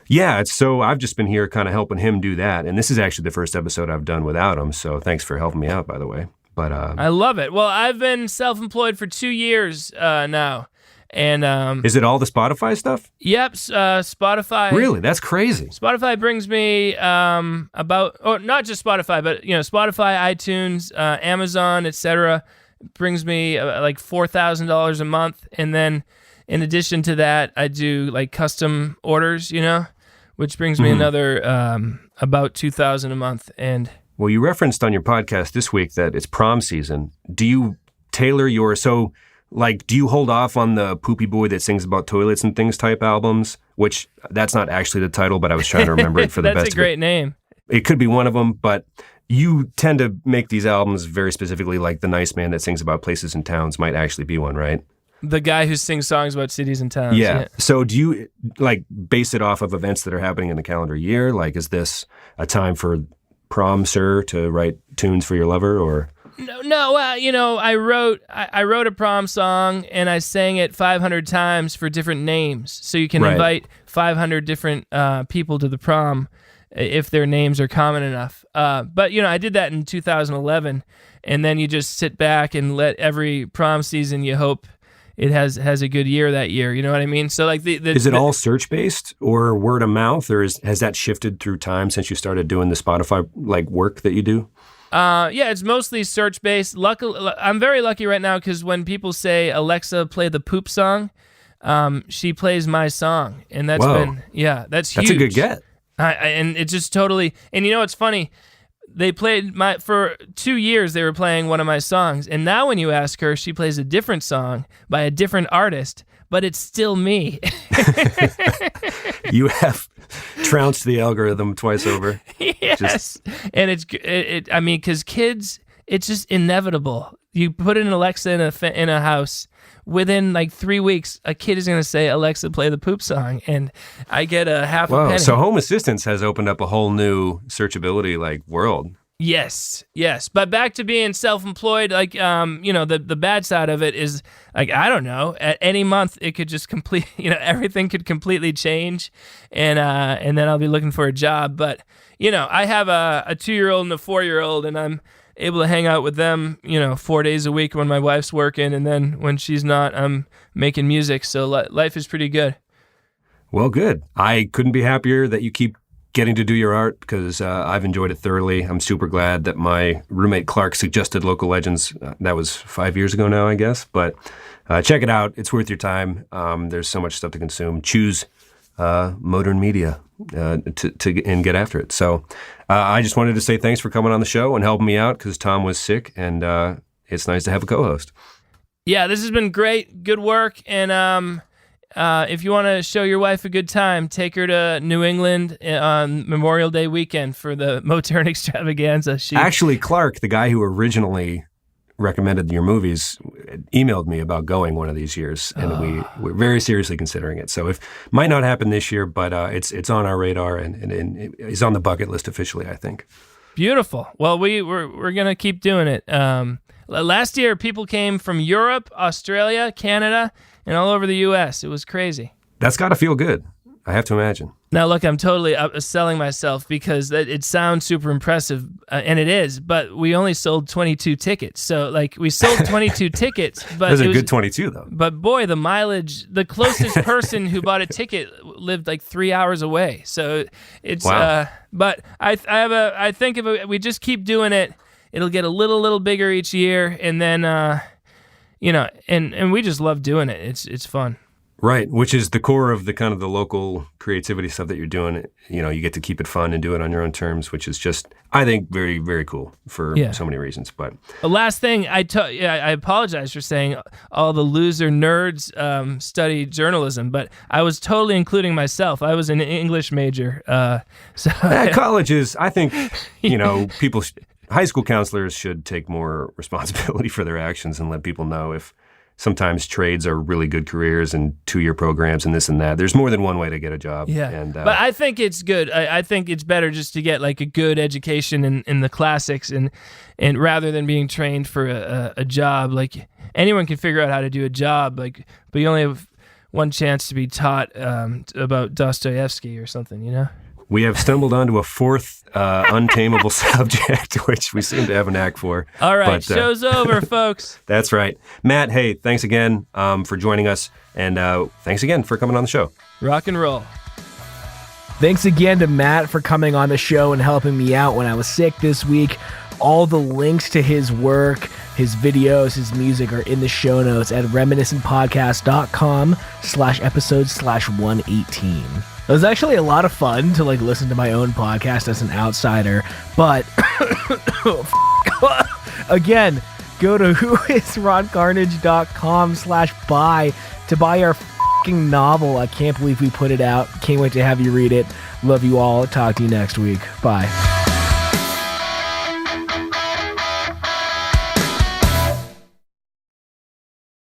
Yeah, so I've just been here kind of helping him do that. And this is actually the first episode I've done without him. So thanks for helping me out, by the way. But I love it. Well, I've been self-employed for 2 years now. And is it all the Spotify stuff? Yep, Spotify. Really? That's crazy. Spotify brings me not just Spotify, but Spotify, iTunes, Amazon, etc. brings me like $4,000 a month, and then in addition to that, I do like custom orders, which brings me another about $2,000 a month. And well, you referenced on your podcast this week that it's prom season. Do you tailor do you hold off on the Poopy Boy that sings about toilets and things type albums? Which, that's not actually the title, but I was trying to remember it for the best of it. That's a great name. It could be one of them, but you tend to make these albums very specifically, like The Nice Man that sings about places and towns might actually be one, right? The guy who sings songs about cities and towns. Yeah. So do you, base it off of events that are happening in the calendar year? Like, is this a time for prom, sir, to write tunes for your lover, or... No. I wrote a prom song and I sang it 500 times for different names, so you can invite 500 different people to the prom if their names are common enough. But I did that in 2011, and then you just sit back and let every prom season, you hope it has a good year that year. You know what I mean? So is it all search based or word of mouth, or has that shifted through time since you started doing the Spotify work that you do? Yeah, it's mostly search-based. I'm very lucky right now because when people say, Alexa, play the poop song, she plays my song. And that's that's huge. That's a good get. And it's just totally... And it's funny. They played for 2 years, they were playing one of my songs. And now when you ask her, she plays a different song by a different artist, but it's still me. You have trounced the algorithm twice over. Yes. And because kids, it's just inevitable. You put in an Alexa in a house, within 3 weeks, a kid is going to say, Alexa, play the poop song. And I get a half a penny. So Home Assistance has opened up a whole new searchability world. Yes. But back to being self-employed, the bad side of it is, I don't know, at any month it could just everything could completely change, and then I'll be looking for a job. But, I have a 2-year-old and a 4-year-old, and I'm able to hang out with them, 4 days a week when my wife's working, and then when she's not, I'm making music. So life is pretty good. Well, good. I couldn't be happier that you keep getting to do your art, because I've enjoyed it thoroughly. I'm super glad that my roommate Clark suggested Local Legends. That was 5 years ago now, I guess. But check it out. It's worth your time. There's so much stuff to consume. Choose Motern Media and get after it. So I just wanted to say thanks for coming on the show and helping me out, because Tom was sick, and it's nice to have a co-host. Yeah, this has been great. Good work. And if you want to show your wife a good time, take her to New England on Memorial Day weekend for the Motern Extravaganza. Actually, Clark, the guy who originally recommended your movies, emailed me about going one of these years, and we're very seriously considering it. So it might not happen this year, but it's on our radar, and it's on the bucket list officially, I think. Beautiful. Well, we're going to keep doing it. Last year, people came from Europe, Australia, Canada, and all over the U.S. It was crazy. That's got to feel good, I have to imagine. Now, look, I'm totally selling myself because it sounds super impressive, and it is, but we only sold 22 tickets. So, we sold 22 tickets. But That's a good 22, though. But, boy, the mileage, the closest person who bought a ticket lived 3 hours away. So, it's, wow. But I think if we just keep doing it, it'll get a little bigger each year, and then and we just love doing it. It's fun. Right, which is the core of the kind of the local creativity stuff that you're doing. You get to keep it fun and do it on your own terms, which is just, I think, very, very cool for so many reasons. But the last thing, I apologize for saying all the loser nerds study journalism, but I was totally including myself. I was an English major. Colleges, I think, people, high school counselors should take more responsibility for their actions and let people know if sometimes trades are really good careers and 2-year programs and this and that. There's more than one way to get a job. Yeah, but I think it's good. I think it's better just to get like a good education in the classics and rather than being trained for a job. Like anyone can figure out how to do a job, but you only have one chance to be taught about Dostoevsky or something, We have stumbled onto a fourth untamable subject, which we seem to have a knack for. All right, show's over, folks. That's right. Matt, hey, thanks again for joining us, and thanks again for coming on the show. Rock and roll. Thanks again to Matt for coming on the show and helping me out when I was sick this week. All the links to his work, his videos, his music are in the show notes at reminiscentpodcast.com/episode/118. It was actually a lot of fun to listen to my own podcast as an outsider, but again, go to whoisroncarnage.com/buy to buy our fucking novel. I can't believe we put it out. Can't wait to have you read it. Love you all. Talk to you next week. Bye.